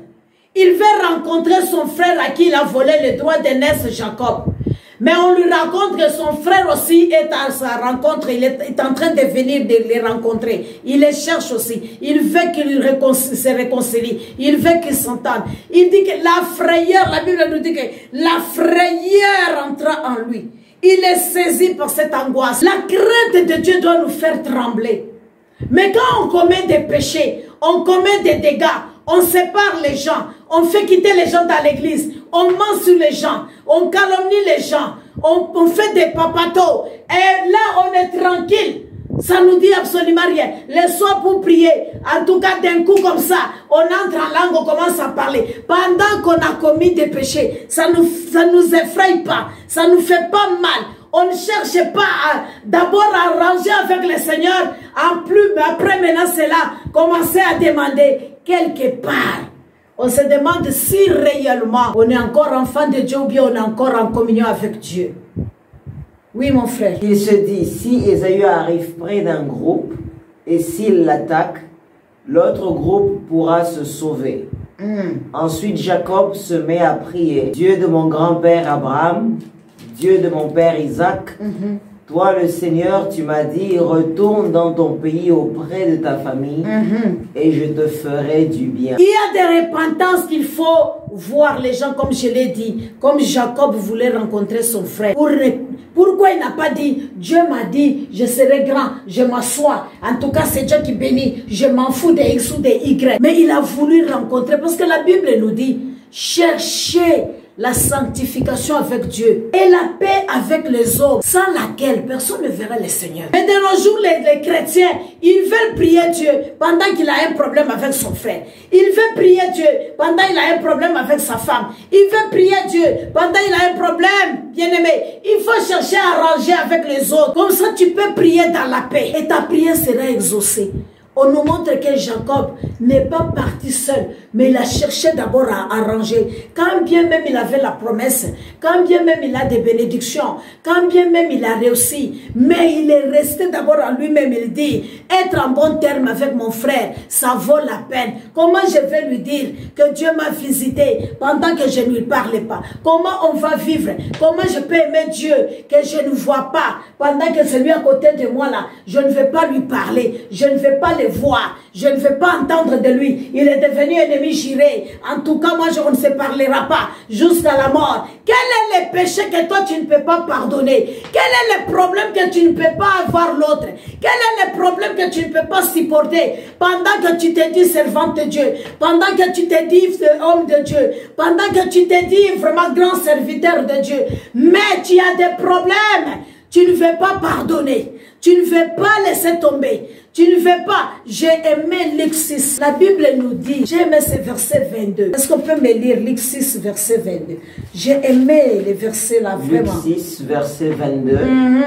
Il veut rencontrer son frère à qui il a volé le droit d'aînesse, Jacob. Mais on lui raconte que son frère aussi est à sa rencontre, il est en train de venir de les rencontrer. Il les cherche aussi. Il veut qu'ils se réconcilient. Il veut qu'ils s'entendent. Il dit que la frayeur, la Bible nous dit que la frayeur entra en lui. Il est saisi par cette angoisse. La crainte de Dieu doit nous faire trembler. Mais quand on commet des péchés, on commet des dégâts, on sépare les gens, on fait quitter les gens dans l'église, on ment sur les gens, on calomnie les gens, on fait des papatos. Et là, on est tranquille. Ça nous dit absolument rien. Le soir pour prier, en tout cas d'un coup comme ça, on entre en langue, on commence à parler. Pendant qu'on a commis des péchés, ça nous effraie pas, ça nous fait pas mal. On ne cherche pas d'abord à arranger avec le Seigneur, en plus, mais après maintenant c'est là, commencer à demander quelque part. On se demande si réellement on est encore enfant de Dieu ou bien on est encore en communion avec Dieu. Oui, mon frère. Il se dit, si Ésaü arrive près d'un groupe et s'il l'attaque, l'autre groupe pourra se sauver. Ensuite, Jacob se met à prier. Dieu de mon grand-père Abraham, Dieu de mon père Isaac, toi le Seigneur, tu m'as dit, retourne dans ton pays auprès de ta famille et je te ferai du bien. Il y a des repentances qu'il faut voir les gens, comme je l'ai dit, comme Jacob voulait rencontrer son frère. Pourquoi il n'a pas dit, Dieu m'a dit, je serai grand, je m'assois. En tout cas, c'est Dieu qui bénit, je m'en fous des X ou des Y. Mais il a voulu rencontrer, parce que la Bible nous dit, cherchez la sanctification avec Dieu et la paix avec les hommes, sans laquelle personne ne verra le Seigneur. Mais de nos jours, les chrétiens, ils veulent prier Dieu pendant qu'il a un problème avec son frère. Il veut prier Dieu pendant qu'il a un problème avec sa femme. Il veut prier Dieu pendant qu'il a un problème, bien-aimé. Il faut chercher à arranger avec les autres. Comme ça, tu peux prier dans la paix et ta prière sera exaucée. On nous montre que Jacob n'est pas parti seul, mais il a cherché d'abord à arranger. Quand bien même il avait la promesse, quand bien même il a des bénédictions, quand bien même il a réussi, mais il est resté d'abord à lui-même. Il dit, être en bon terme avec mon frère, ça vaut la peine. Comment je vais lui dire que Dieu m'a visité pendant que je ne lui parlais pas? Comment on va vivre? Comment je peux aimer Dieu que je ne vois pas pendant que celui à côté de moi là, je ne vais pas lui parler, je ne vais pas le voir, je ne vais pas entendre de lui, il est devenu ennemi juré. En tout cas, moi je ne se parlera pas jusqu'à la mort. Quel est le péché que toi tu ne peux pas pardonner? Quel est le problème que tu ne peux pas avoir l'autre? Quel est le problème que tu ne peux pas supporter pendant que tu te dis servante de Dieu, pendant que tu te dis homme de Dieu, pendant que tu te dis vraiment grand serviteur de Dieu, mais tu as des problèmes? Tu ne veux pas pardonner. Tu ne veux pas laisser tomber. Tu ne veux pas. J'ai aimé Luc 6. La Bible nous dit, j'ai aimé ce verset 22. Est-ce qu'on peut me lire Luc 6, verset 22? J'ai aimé les versets là, vraiment. Luc 6, verset 22.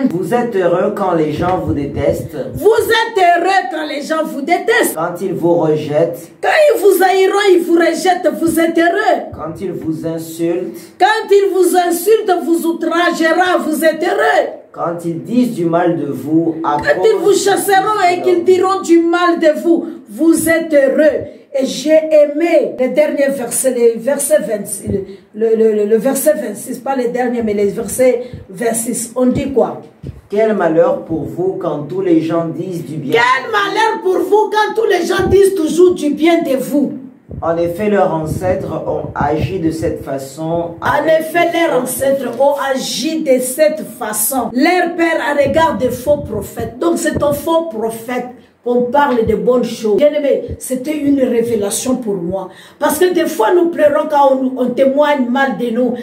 Vous êtes heureux quand les gens vous détestent. Vous êtes heureux quand les gens vous détestent. Quand ils vous rejettent. Quand ils vous haïront, ils vous rejettent, vous êtes heureux. Quand ils vous insultent. Quand ils vous insultent, vous outragera, vous êtes heureux. Quand ils disent du mal de vous, quand ils vous chasseront et qu'ils diront du mal de vous, vous êtes heureux. Et j'ai aimé les derniers versets, les versets 26, le verset 26, pas les derniers, mais les versets 26. On dit quoi? Quel malheur pour vous quand tous les gens disent du bien. Quel malheur pour vous quand tous les gens disent toujours du bien de vous. En effet, leurs ancêtres ont agi de cette façon. En effet, leurs ancêtres ont agi de cette façon. Leur père a regardé de faux prophètes. Donc, c'est un faux prophète qu'on parle de bonnes choses. Bien aimé, c'était une révélation pour moi. Parce que des fois, nous pleurons quand on témoigne mal de nous.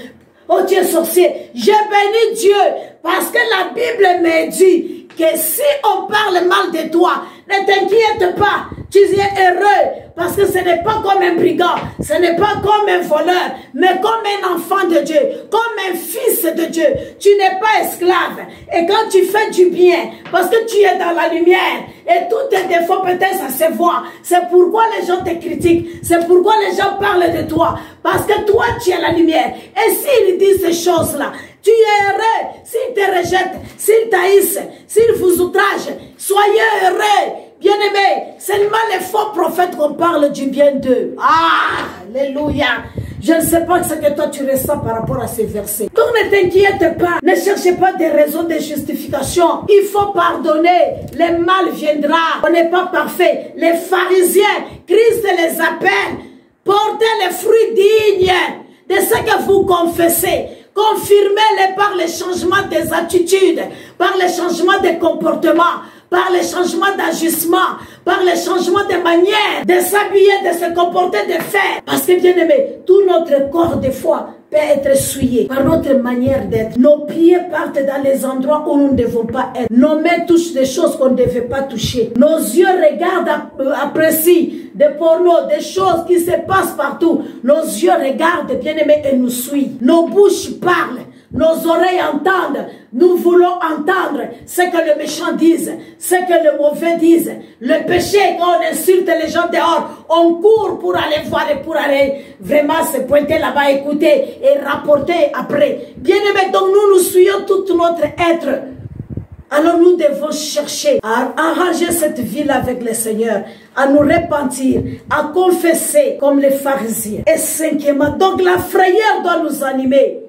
Oh, tu es sorcier. J'ai béni Dieu. Parce que la Bible me dit que si on parle mal de toi, ne t'inquiète pas. Tu es heureux. Parce que ce n'est pas comme un brigand, ce n'est pas comme un voleur, mais comme un enfant de Dieu, comme un fils de Dieu. Tu n'es pas esclave. Et quand tu fais du bien, parce que tu es dans la lumière, et tous tes défauts peut-être ça se voit. C'est pourquoi les gens te critiquent. C'est pourquoi les gens parlent de toi. Parce que toi, tu es la lumière. Et s'ils disent ces choses-là, tu es heureux. S'ils te rejettent, s'ils t'haïssent, s'ils vous outragent, soyez heureux. Bien-aimés, seulement les faux prophètes qu'on parle du bien d'eux. Ah, alléluia. Je ne sais pas ce que toi tu ressens par rapport à ces versets. Donc ne t'inquiète pas, ne cherchez pas des raisons de justification. Il faut pardonner, le mal viendra. On n'est pas parfait. Les pharisiens, Christ les appelle. Portez les fruits dignes de ce que vous confessez. Confirmez-les par le changement des attitudes, par le changement des comportements, par le changement d'ajustement, par le changement de manière de s'habiller, de se comporter, de faire. Parce que bien aimé, tout notre corps des fois peut être souillé par notre manière d'être. Nos pieds partent dans les endroits où nous ne devons pas être. Nos mains touchent des choses qu'on ne devait pas toucher. Nos yeux regardent, apprécient des pornos, des choses qui se passent partout. Nos yeux regardent, bien aimé, et nous suivent. Nos bouches parlent. Nos oreilles entendent, nous voulons entendre ce que le méchant dise, ce que le mauvais dise. Le péché, quand on insulte les gens dehors, on court pour aller voir et pour aller vraiment se pointer là-bas, écouter et rapporter après. Bien aimé, donc nous suivons tout notre être. Alors nous devons chercher à arranger cette vie-là avec le Seigneur, à nous repentir, à confesser comme les pharisiens. Et cinquièmement, donc la frayeur doit nous animer.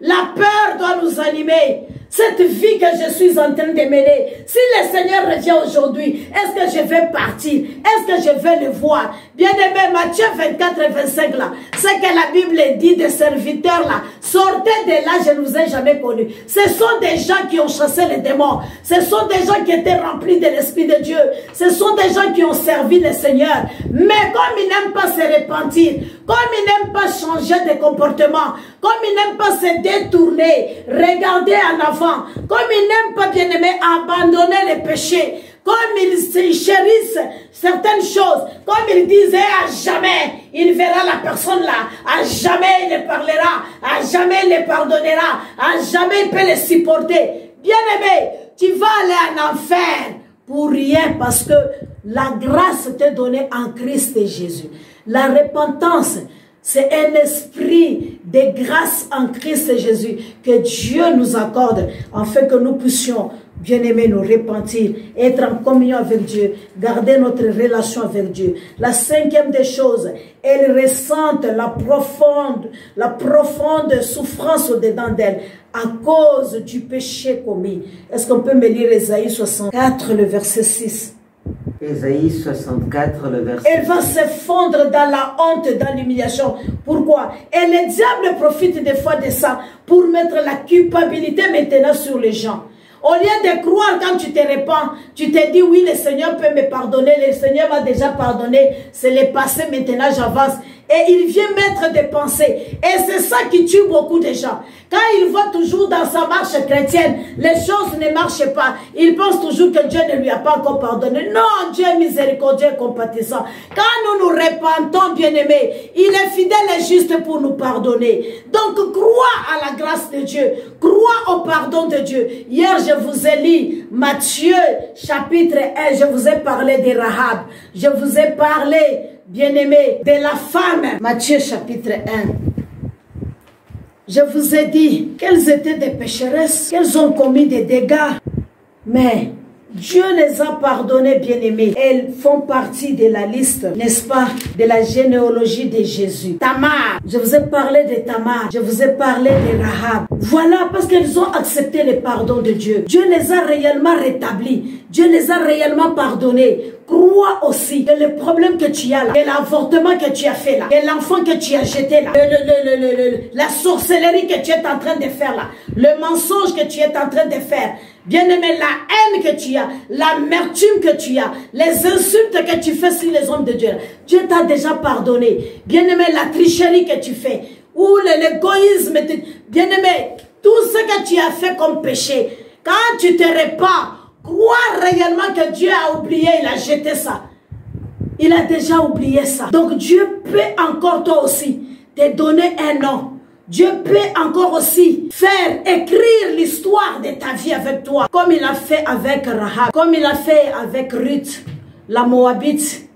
La peur doit nous animer. Cette vie que je suis en train de mener, si le Seigneur revient aujourd'hui, est-ce que je vais partir? Est-ce que je vais le voir? Bien aimé, Matthieu 24 et 25 là, ce que la Bible dit des serviteurs là, sortez de là, je ne vous ai jamais connu. Ce sont des gens qui ont chassé les démons. Ce sont des gens qui étaient remplis de l'Esprit de Dieu. Ce sont des gens qui ont servi le Seigneur. Mais comme ils n'aiment pas se repentir, comme ils n'aiment pas changer de comportement, comme ils n'aiment pas se détourner, regarder en avant, comme ils n'aiment pas, bien aimé, abandonner les péchés, comme ils chérissent certaines choses, comme ils disaient à jamais, il verra la personne là, à jamais il le parlera, à jamais il le pardonnera, à jamais il peut le supporter. Bien aimé, tu vas aller en enfer pour rien parce que la grâce t'est donnée en Christ et Jésus. La repentance, c'est un esprit de grâce en Christ et Jésus que Dieu nous accorde afin que nous puissions, bien aimés, nous repentir, être en communion avec Dieu, garder notre relation avec Dieu. La cinquième des choses, elle ressentent la profonde souffrance au-dedans d'elle à cause du péché commis. Est-ce qu'on peut me lire Ésaïe 64, le verset 6? Ésaïe 64, le verset. Elle va se fondre dans la honte, dans l'humiliation. Pourquoi? Et le diable profite des fois de ça pour mettre la culpabilité maintenant sur les gens. Au lieu de croire quand tu te répands, tu te dis oui, le Seigneur peut me pardonner, le Seigneur m'a déjà pardonné, c'est le passé, maintenant j'avance. et il vient mettre des pensées. Et c'est ça qui tue beaucoup de gens. Quand il voit toujours dans sa marche chrétienne, les choses ne marchent pas. Il pense toujours que Dieu ne lui a pas encore pardonné. Non, Dieu est miséricordieux et compatissant. Quand nous nous repentons, bien-aimés, il est fidèle et juste pour nous pardonner. Donc, crois à la grâce de Dieu. Crois au pardon de Dieu. Hier, je vous ai lu Matthieu chapitre 1. Je vous ai parlé de Rahab. Je vous ai parlé, bien-aimés, de la femme. Matthieu chapitre 1. Je vous ai dit qu'elles étaient des pécheresses, qu'elles ont commis des dégâts. Mais Dieu les a pardonnées, bien-aimés. Elles font partie de la liste, n'est-ce pas, de la généalogie de Jésus. Tamar, je vous ai parlé de Tamar, je vous ai parlé de Rahab. Voilà, parce qu'elles ont accepté le pardon de Dieu. Dieu les a réellement rétablis. Dieu les a réellement pardonnés. Crois aussi que le problème que tu as là, que l'avortement que tu as fait là, que l'enfant que tu as jeté là, la sorcellerie que tu es en train de faire là, le mensonge que tu es en train de faire, bien-aimé, la haine que tu as, l'amertume que tu as, les insultes que tu fais sur les hommes de Dieu, Dieu t'a déjà pardonné. Bien-aimé, la tricherie que tu fais, ou l'égoïsme, bien-aimé, tout ce que tu as fait comme péché, quand tu te repens, crois réellement que Dieu a oublié, il a jeté ça. Il a déjà oublié ça. Donc Dieu peut encore toi aussi te donner un nom. Dieu peut encore aussi faire écrire l'histoire de ta vie avec toi. Comme il a fait avec Rahab. Comme il a fait avec Ruth, la Moabite.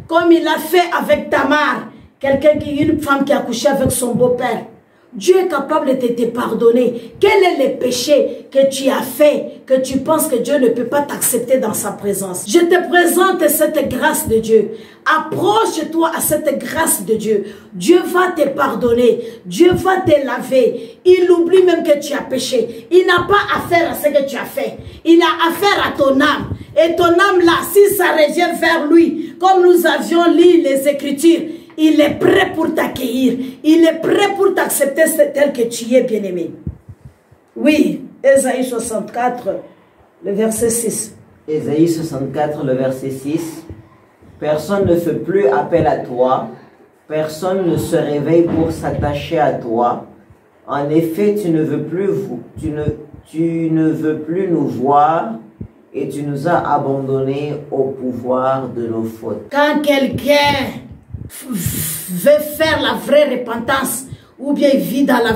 Comme il a fait avec Tamar. Une femme qui a couché avec son beau-père. Dieu est capable de te pardonner. Quel est le péché que tu as fait, que tu penses que Dieu ne peut pas t'accepter dans sa présence? Je te présente cette grâce de Dieu. Approche-toi à cette grâce de Dieu. Dieu va te pardonner. Dieu va te laver. Il oublie même que tu as péché. Il n'a pas affaire à ce que tu as fait. Il a affaire à ton âme. Et ton âme là, si ça revient vers lui, comme nous avions lu les Écritures, il est prêt pour t'accueillir. Il est prêt pour t'accepter tel que tu es, bien-aimé. Oui, Ésaïe 64, le verset 6. Ésaïe 64, le verset 6. Personne ne fait plus appel à toi. Personne ne se réveille pour s'attacher à toi. En effet, tu ne veux plus nous voir et tu nous as abandonnés au pouvoir de nos fautes. Quand quelqu'un veut faire la vraie repentance, ou bien il vit la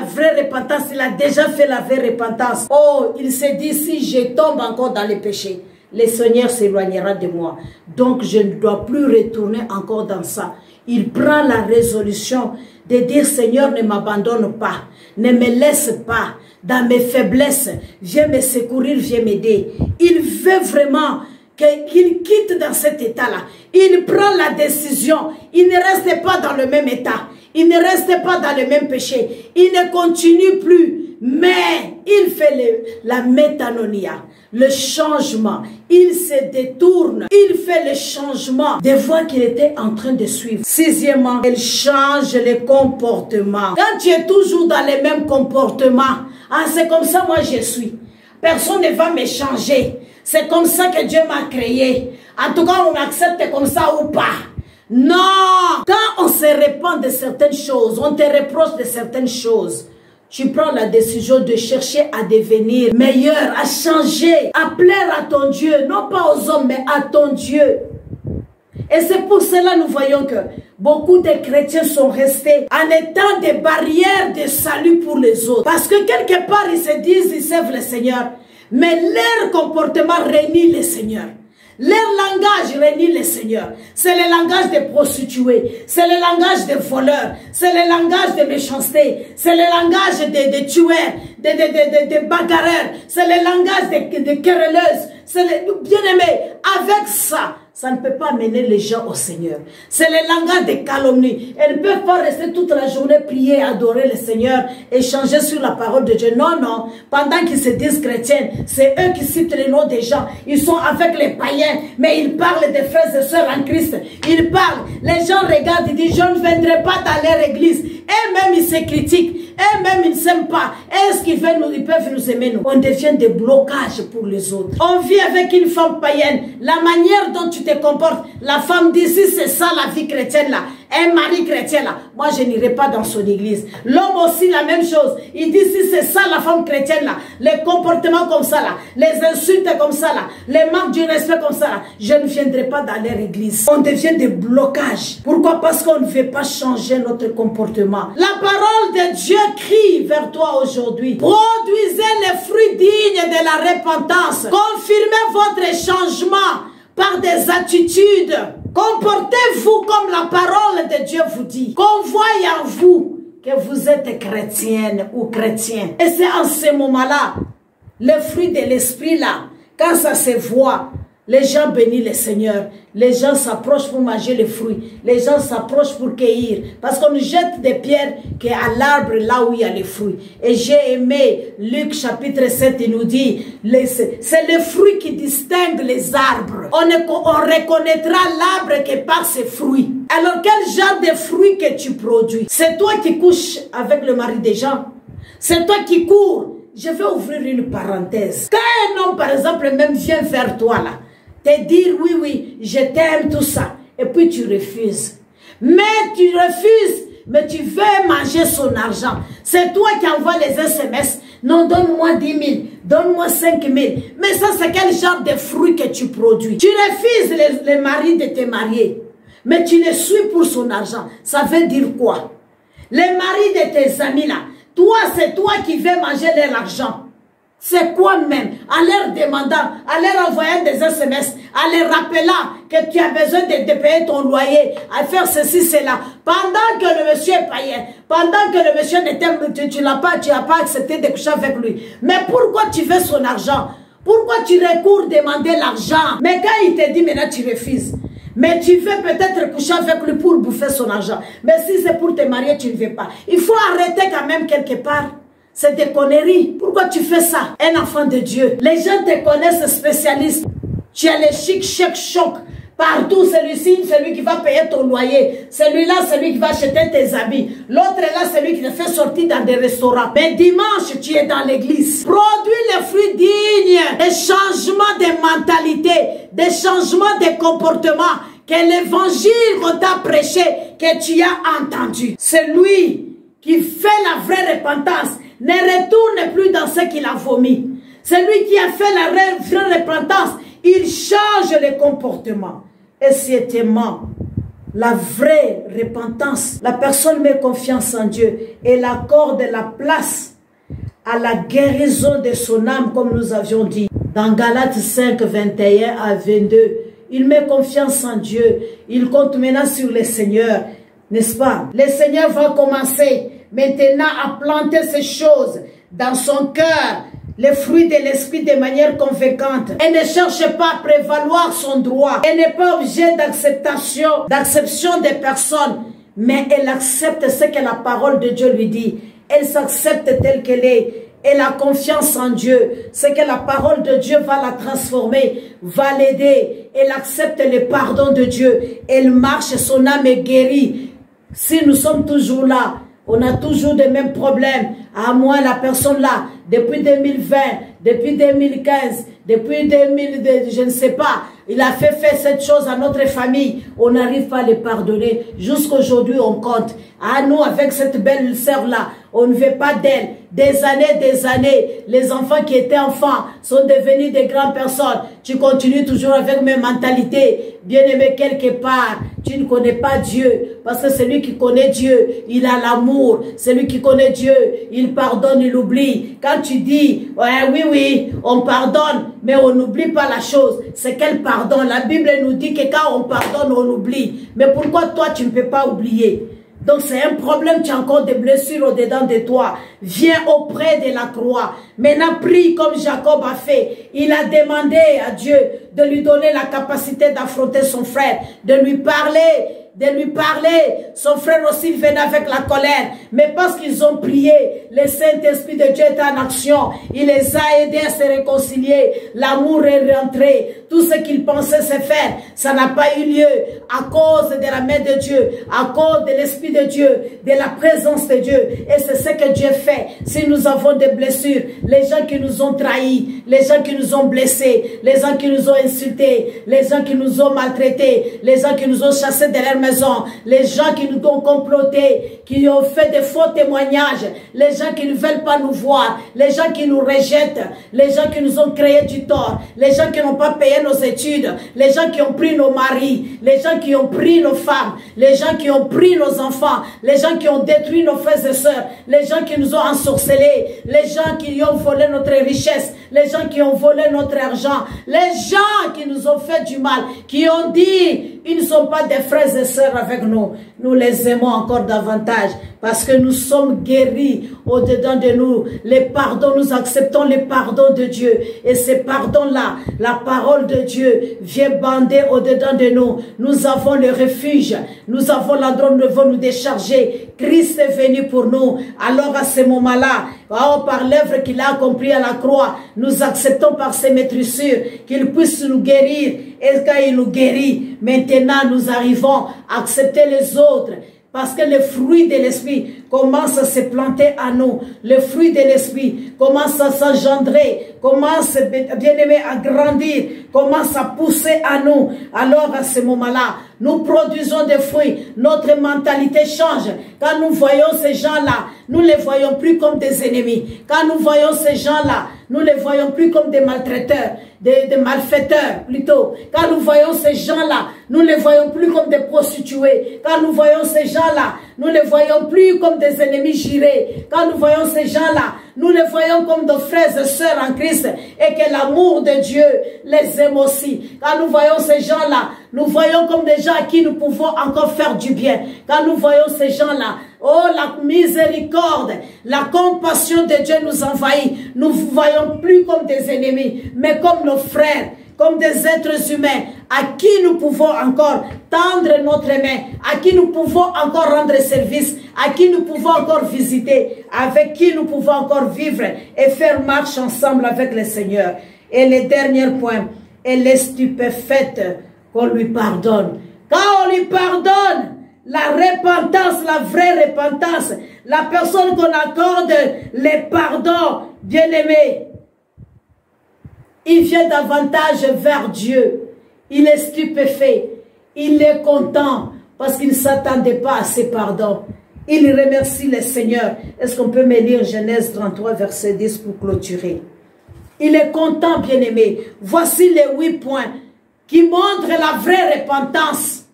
vraie repentance, il a déjà fait la vraie repentance. Oh, il se dit, si je tombe encore dans les péchés, le Seigneur s'éloignera de moi. Donc je ne dois plus retourner encore dans ça. Il prend la résolution de dire, Seigneur, ne m'abandonne pas, ne me laisse pas dans mes faiblesses, viens me secourir, viens m'aider. Il veut vraiment qu'il quitte dans cet état-là. Il prend la décision. Il ne reste pas dans le même état. Il ne reste pas dans le même péché. Il ne continue plus. Mais il fait la métanoïa, le changement. Il se détourne. Il fait le changement des voies qu'il était en train de suivre. Sixièmement, il change le comportement. Quand tu es toujours dans les mêmes comportements, ah, c'est comme ça moi je suis. Personne ne va me changer. C'est comme ça que Dieu m'a créé. En tout cas, on m'accepte comme ça ou pas. Non! Quand on se répand de certaines choses, on te reproche de certaines choses, tu prends la décision de chercher à devenir meilleur, à changer, à plaire à ton Dieu. Non pas aux hommes, mais à ton Dieu. Et c'est pour cela nous voyons que beaucoup de chrétiens sont restés en étant des barrières de salut pour les autres. Parce que quelque part, ils se disent, ils servent le Seigneur. Mais leur comportement réunit le Seigneur. Leur langage réunit le Seigneur. C'est le langage des prostituées. C'est le langage des voleurs. C'est le langage de méchanceté. C'est le langage des tueurs, des bagarreurs. C'est le langage des querelleuses. C'est le bien-aimé. Avec ça, ça ne peut pas mener les gens au Seigneur. C'est le langage des calomnies. Elles ne peuvent pas rester toute la journée prier, adorer le Seigneur, échanger sur la parole de Dieu. Non, non. Pendant qu'ils se disent chrétiens, c'est eux qui citent les noms des gens. Ils sont avec les païens, mais ils parlent des frères et sœurs en Christ. Ils parlent. Les gens regardent et disent, je ne viendrai pas dans leur église. Et même ils se critiquent. eux-mêmes ils ne s'aiment pas. Est-ce qu'ils peuvent nous aimer nous? On devient des blocages pour les autres. On vit avec une femme païenne. La manière dont tu te comportes, la femme d'ici, c'est ça la vie chrétienne là. Un mari chrétien là, moi je n'irai pas dans son église. L'homme aussi la même chose. Il dit si c'est ça la femme chrétienne là, les comportements comme ça là, les insultes comme ça là, les manques du respect comme ça là, je ne viendrai pas dans leur église. On devient des blocages. Pourquoi? Parce qu'on ne veut pas changer notre comportement. La parole de Dieu crie vers toi aujourd'hui. Produisez les fruits dignes de la repentance. Confirmez votre changement par des attitudes. Comportez-vous comme la parole de Dieu vous dit. Qu'on voie en vous que vous êtes chrétienne ou chrétien. Et c'est en ce moment-là, le fruit de l'esprit là, quand ça se voit, les gens bénissent le Seigneur. Les gens s'approchent pour manger les fruits. Les gens s'approchent pour cueillir. Parce qu'on jette des pierres à l'arbre là où il y a les fruits. Et j'ai aimé Luc chapitre 7, il nous dit, c'est le fruit qui distingue les arbres. On reconnaîtra l'arbre que par ses fruits. Alors quel genre de fruits que tu produis? C'est toi qui couches avec le mari des gens. C'est toi qui cours. Je vais ouvrir une parenthèse. Quand un homme par exemple même vient vers toi là, te dire oui, oui, je t'aime, tout ça. Et puis tu refuses. Mais tu refuses, mais tu veux manger son argent. C'est toi qui envoies les SMS. Non, donne-moi 10 000, donne-moi 5 000. Mais ça, c'est quel genre de fruits que tu produis? Tu refuses les maris de te marier. Mais tu les suis pour son argent. Ça veut dire quoi? Les maris de tes amis là, toi, c'est toi qui veux manger leur argent. C'est quoi même? En leur demandant, en leur envoyant des SMS, en les rappelant que tu as besoin de payer ton loyer, à faire ceci, cela. Pendant que le monsieur est païen, pendant que le monsieur ne t'aime, tu n'as pas accepté de coucher avec lui. Mais pourquoi tu veux son argent? Pourquoi tu recours demander l'argent? Mais quand il te dit maintenant tu refuses. Mais tu veux peut-être coucher avec lui pour bouffer son argent. Mais si c'est pour te marier, tu ne veux pas. Il faut arrêter quand même quelque part. C'est des conneries. Pourquoi tu fais ça? Un enfant de Dieu. Les gens te connaissent spécialiste. Tu as les chic, chèques, choc. Partout, celui-ci, celui qui va payer ton loyer. Celui-là, celui qui va acheter tes habits. L'autre est là, celui qui te fait sortir dans des restaurants. Mais dimanche, tu es dans l'église. Produis les fruits dignes. Des changements de mentalité. Des changements de comportement. Que l'évangile qu'on t'a prêché, que tu as entendu. Celui qui fait la vraie repentance ne retourne plus dans ce qu'il a vomi. Celui qui a fait la vraie repentance, il change le comportement. Et certainement, la vraie repentance, la personne met confiance en Dieu et l'accorde la place à la guérison de son âme, comme nous avions dit. Dans Galates 5, 21 à 22, il met confiance en Dieu. Il compte maintenant sur le Seigneur, n'est-ce pas? Le Seigneur va commencer maintenant à planter ces choses dans son cœur, les fruits de l'esprit de manière convaincante. Elle ne cherche pas à prévaloir son droit. Elle n'est pas objet d'acception des personnes, mais elle accepte ce que la parole de Dieu lui dit. Elle s'accepte telle qu'elle est. Elle a confiance en Dieu. C'est que la parole de Dieu va la transformer, va l'aider. Elle accepte le pardon de Dieu. Elle marche, son âme est guérie. Si nous sommes toujours là, on a toujours les mêmes problèmes. À moi, la personne là, depuis 2020, depuis 2015, depuis 2000, je ne sais pas, il a fait cette chose à notre famille. On n'arrive pas à les pardonner. Jusqu'aujourd'hui, on compte. À nous, avec cette belle sœur-là, on ne veut pas d'elle. Des années, les enfants qui étaient enfants sont devenus des grandes personnes. Tu continues toujours avec mes mentalités. Bien-aimé, quelque part, tu ne connais pas Dieu. Parce que celui qui connaît Dieu, il a l'amour. Celui qui connaît Dieu, il pardonne, il oublie. Quand tu dis, ouais, oui, on pardonne, mais on n'oublie pas la chose. C'est quel pardon? La Bible nous dit que quand on pardonne, on oublie. Mais pourquoi toi, tu ne peux pas oublier? Donc c'est un problème, tu as encore des blessures au-dedans de toi. Viens auprès de la croix. Maintenant prie comme Jacob a fait. Il a demandé à Dieu de lui donner la capacité d'affronter son frère, de lui parler de lui parler. Son frère aussi venait avec la colère. Mais parce qu'ils ont prié, le Saint-Esprit de Dieu était en action. Il les a aidés à se réconcilier. L'amour est rentré. Tout ce qu'ils pensaient se faire, ça n'a pas eu lieu à cause de la main de Dieu, à cause de l'Esprit de Dieu, de la présence de Dieu. Et c'est ce que Dieu fait. Si nous avons des blessures, les gens qui nous ont trahis, les gens qui nous ont blessés, les gens qui nous ont insultés, les gens qui nous ont maltraités, les gens qui nous ont chassés de leur maison, les gens qui nous ont complotés, qui ont fait des faux témoignages, les gens qui ne veulent pas nous voir, les gens qui nous rejettent, les gens qui nous ont créé du tort, les gens qui n'ont pas payé nos études, les gens qui ont pris nos maris, les gens qui ont pris nos femmes, les gens qui ont pris nos enfants, les gens qui ont détruit nos frères et sœurs, les gens qui nous ont ensorcelés, les gens qui ont volé notre richesse, les gens qui ont volé notre argent, les gens qui nous ont fait du mal, qui ont dit, ils ne sont pas des frères et sœurs avec nous. Nous les aimons encore davantage parce que nous sommes guéris au-dedans de nous. Les pardons, nous acceptons les pardons de Dieu. Et ces pardons-là, la parole de Dieu vient bander au-dedans de nous. Nous avons le refuge. Nous avons l'endroit où nous devons nous décharger. Christ est venu pour nous. Alors à ce moment-là, par l'œuvre qu'il a accomplie à la croix, nous acceptons par ses maîtrissures qu'il puisse nous guérir. Et quand il nous guérit, maintenant nous arrivons à accepter les autres. Parce que le fruit de l'esprit commence à se planter à nous. Le fruit de l'esprit commence à s'engendrer, commence, bien aimé, à grandir, commence à pousser à nous. Alors à ce moment-là, nous produisons des fruits. Notre mentalité change. Quand nous voyons ces gens-là, nous ne les voyons plus comme des ennemis. Quand nous voyons ces gens-là, nous ne les voyons plus comme des maltraiteurs, des malfaiteurs plutôt. Quand nous voyons ces gens-là, nous ne les voyons plus comme des prostituées. Quand nous voyons ces gens-là, nous ne les voyons plus comme des ennemis jurés. Quand nous voyons ces gens-là, nous les voyons comme nos frères et sœurs en Christ et que l'amour de Dieu les aime aussi. Quand nous voyons ces gens-là, nous voyons comme des gens à qui nous pouvons encore faire du bien. Quand nous voyons ces gens-là, oh, la miséricorde, la compassion de Dieu nous envahit. Nous ne voyons plus comme des ennemis, mais comme nos frères, comme des êtres humains à qui nous pouvons encore tendre notre main, à qui nous pouvons encore rendre service, à qui nous pouvons encore visiter, avec qui nous pouvons encore vivre et faire marche ensemble avec le Seigneur. Et le dernier point, elle est stupéfaite qu'on lui pardonne. Quand on lui pardonne, la repentance, la vraie repentance, la personne qu'on accorde les pardons, bien aimé, il vient davantage vers Dieu. Il est stupéfait. Il est content parce qu'il ne s'attendait pas à ces pardons. Il remercie le Seigneur. Est-ce qu'on peut me lire Genèse 33, verset 10 pour clôturer? Il est content, bien-aimé. Voici les 8 points qui montrent la vraie repentance.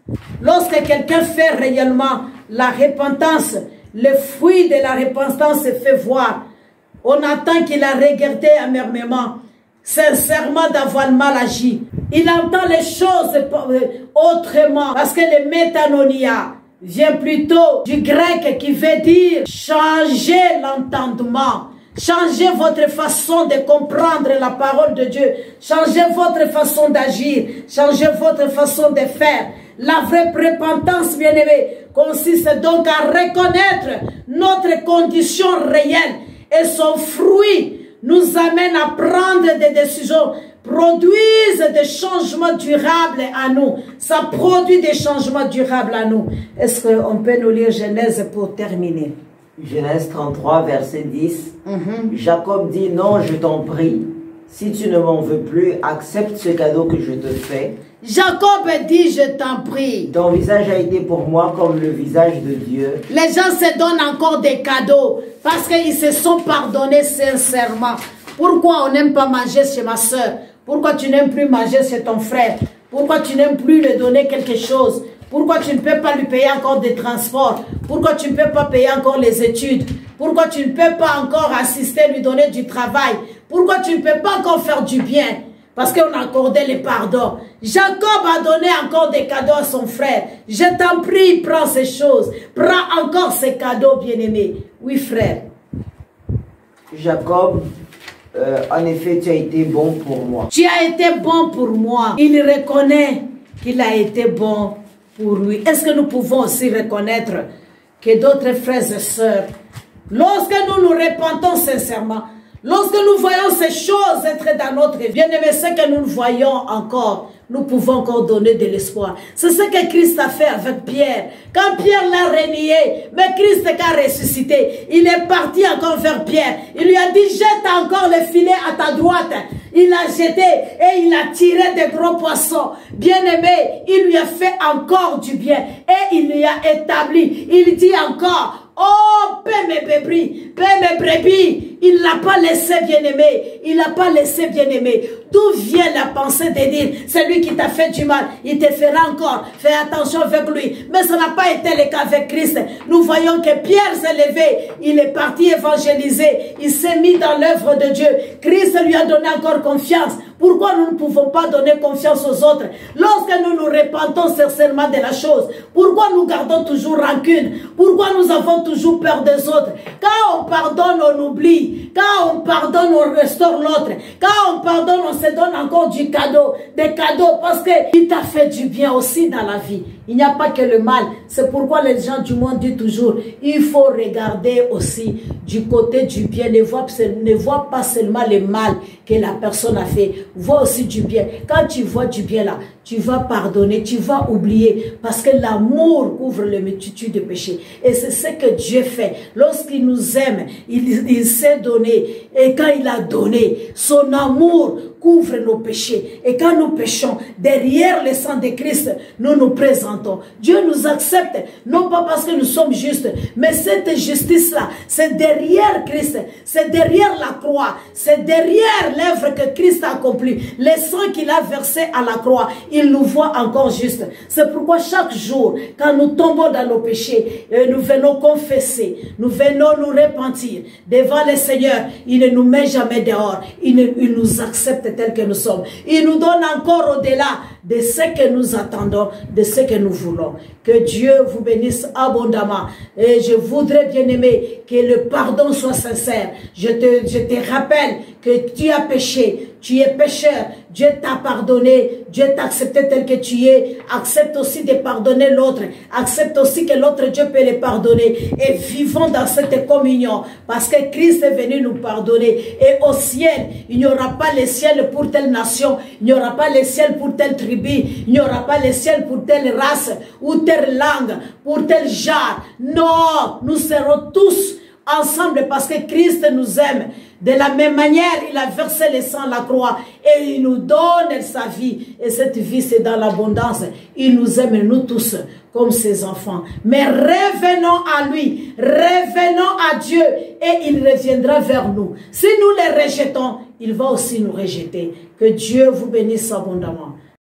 Lorsque quelqu'un fait réellement la repentance, le fruit de la repentance se fait voir. On attend qu'il a regardé amèrement, sincèrement d'avoir mal agi. Il entend les choses autrement. Parce que le métanoïa vient plutôt du grec qui veut dire changer l'entendement. Changez votre façon de comprendre la parole de Dieu. Changez votre façon d'agir. Changez votre façon de faire. La vraie repentance, bien-aimé, consiste donc à reconnaître notre condition réelle et son fruit nous amène à prendre des décisions, produisent des changements durables à nous. Ça produit des changements durables à nous. Est-ce qu'on peut nous lire Genèse pour terminer? Genèse 33, verset 10. Jacob dit, non, je t'en prie, si tu ne m'en veux plus, accepte ce cadeau que je te fais. Jacob dit, je t'en prie. Ton visage a été pour moi comme le visage de Dieu. Les gens se donnent encore des cadeaux parce qu'ils se sont pardonnés sincèrement. Pourquoi on n'aime pas manger chez ma soeur? Pourquoi tu n'aimes plus manger chez ton frère? Pourquoi tu n'aimes plus lui donner quelque chose? Pourquoi tu ne peux pas lui payer encore des transports? Pourquoi tu ne peux pas payer encore les études? Pourquoi tu ne peux pas encore assister, lui donner du travail? Pourquoi tu ne peux pas encore faire du bien? Parce qu'on a accordé les pardons. Jacob a donné encore des cadeaux à son frère. Je t'en prie, prends ces choses. Prends encore ces cadeaux, bien-aimés. Oui, frère. Jacob, en effet, tu as été bon pour moi. Tu as été bon pour moi. Il reconnaît qu'il a été bon pour lui. Est-ce que nous pouvons aussi reconnaître que d'autres frères et sœurs, lorsque nous nous repentons sincèrement, lorsque nous voyons ces choses être dans notre vie, bien aimé, ce que nous voyons encore, nous pouvons encore donner de l'espoir. C'est ce que Christ a fait avec Pierre. Quand Pierre l'a renié, mais Christ a ressuscité, il est parti encore vers Pierre. Il lui a dit, jette encore le filet à ta droite. Il a jeté et il a tiré des gros poissons. Bien aimé, il lui a fait encore du bien et il lui a établi. Il dit encore, oh, paix mes brebis. Il n'a pas laissé bien aimé. Il n'a pas laissé bien aimé. D'où vient la pensée de dire, c'est lui qui t'a fait du mal, il te fera encore. Fais attention avec lui. Mais ça n'a pas été le cas avec Christ. Nous voyons que Pierre s'est levé. Il est parti évangéliser. Il s'est mis dans l'œuvre de Dieu. Christ lui a donné encore confiance. Pourquoi nous ne pouvons pas donner confiance aux autres? Lorsque nous nous repentons sincèrement de la chose, pourquoi nous gardons toujours rancune? Pourquoi nous avons toujours peur des autres? Quand on pardonne, on oublie. Quand on pardonne, on restaure l'autre. Quand on pardonne, on se donne encore des cadeaux, parce qu'il t'a fait du bien aussi dans la vie. Il n'y a pas que le mal. C'est pourquoi les gens du monde disent toujours, il faut regarder aussi du côté du bien. Ne vois pas seulement le mal que la personne a fait. Vois aussi du bien. Quand tu vois du bien là, tu vas pardonner, tu vas oublier. Parce que l'amour couvre les multitudes de péchés. Et c'est ce que Dieu fait. Lorsqu'il nous aime, il s'est donné. Et quand il a donné, son amour couvre nos péchés. Et quand nous péchons, derrière le sang de Christ, nous nous présentons. Dieu nous accepte, non pas parce que nous sommes justes, mais cette justice-là, c'est derrière Christ, c'est derrière la croix, c'est derrière l'œuvre que Christ a accomplie, le sang qu'il a versé à la croix, il nous voit encore justes. C'est pourquoi chaque jour, quand nous tombons dans nos péchés, nous venons confesser, nous venons nous repentir devant le Seigneur, il ne nous met jamais dehors, il nous accepte tels que nous sommes. Il nous donne encore au-delà de ce que nous attendons, de ce que nous voulons. Que Dieu vous bénisse abondamment. Et je voudrais, bien aimé, que le pardon soit sincère. Je te rappelle que tu as péché, tu es pécheur. Dieu t'a pardonné, Dieu t'a accepté tel que tu es. Accepte aussi de pardonner l'autre. Accepte aussi que l'autre Dieu peut le pardonner. Et vivons dans cette communion. Parce que Christ est venu nous pardonner. Et au ciel, il n'y aura pas le ciel pour telle nation. Il n'y aura pas le ciel pour telle tribu. Il n'y aura pas le ciel pour telle race ou telle langue, pour tel genre. Non, nous serons tous ensemble parce que Christ nous aime. De la même manière, il a versé le sang à la croix et il nous donne sa vie. Et cette vie, c'est dans l'abondance. Il nous aime, nous tous, comme ses enfants. Mais revenons à lui, revenons à Dieu et il reviendra vers nous. Si nous les rejetons, il va aussi nous rejeter. Que Dieu vous bénisse abondamment.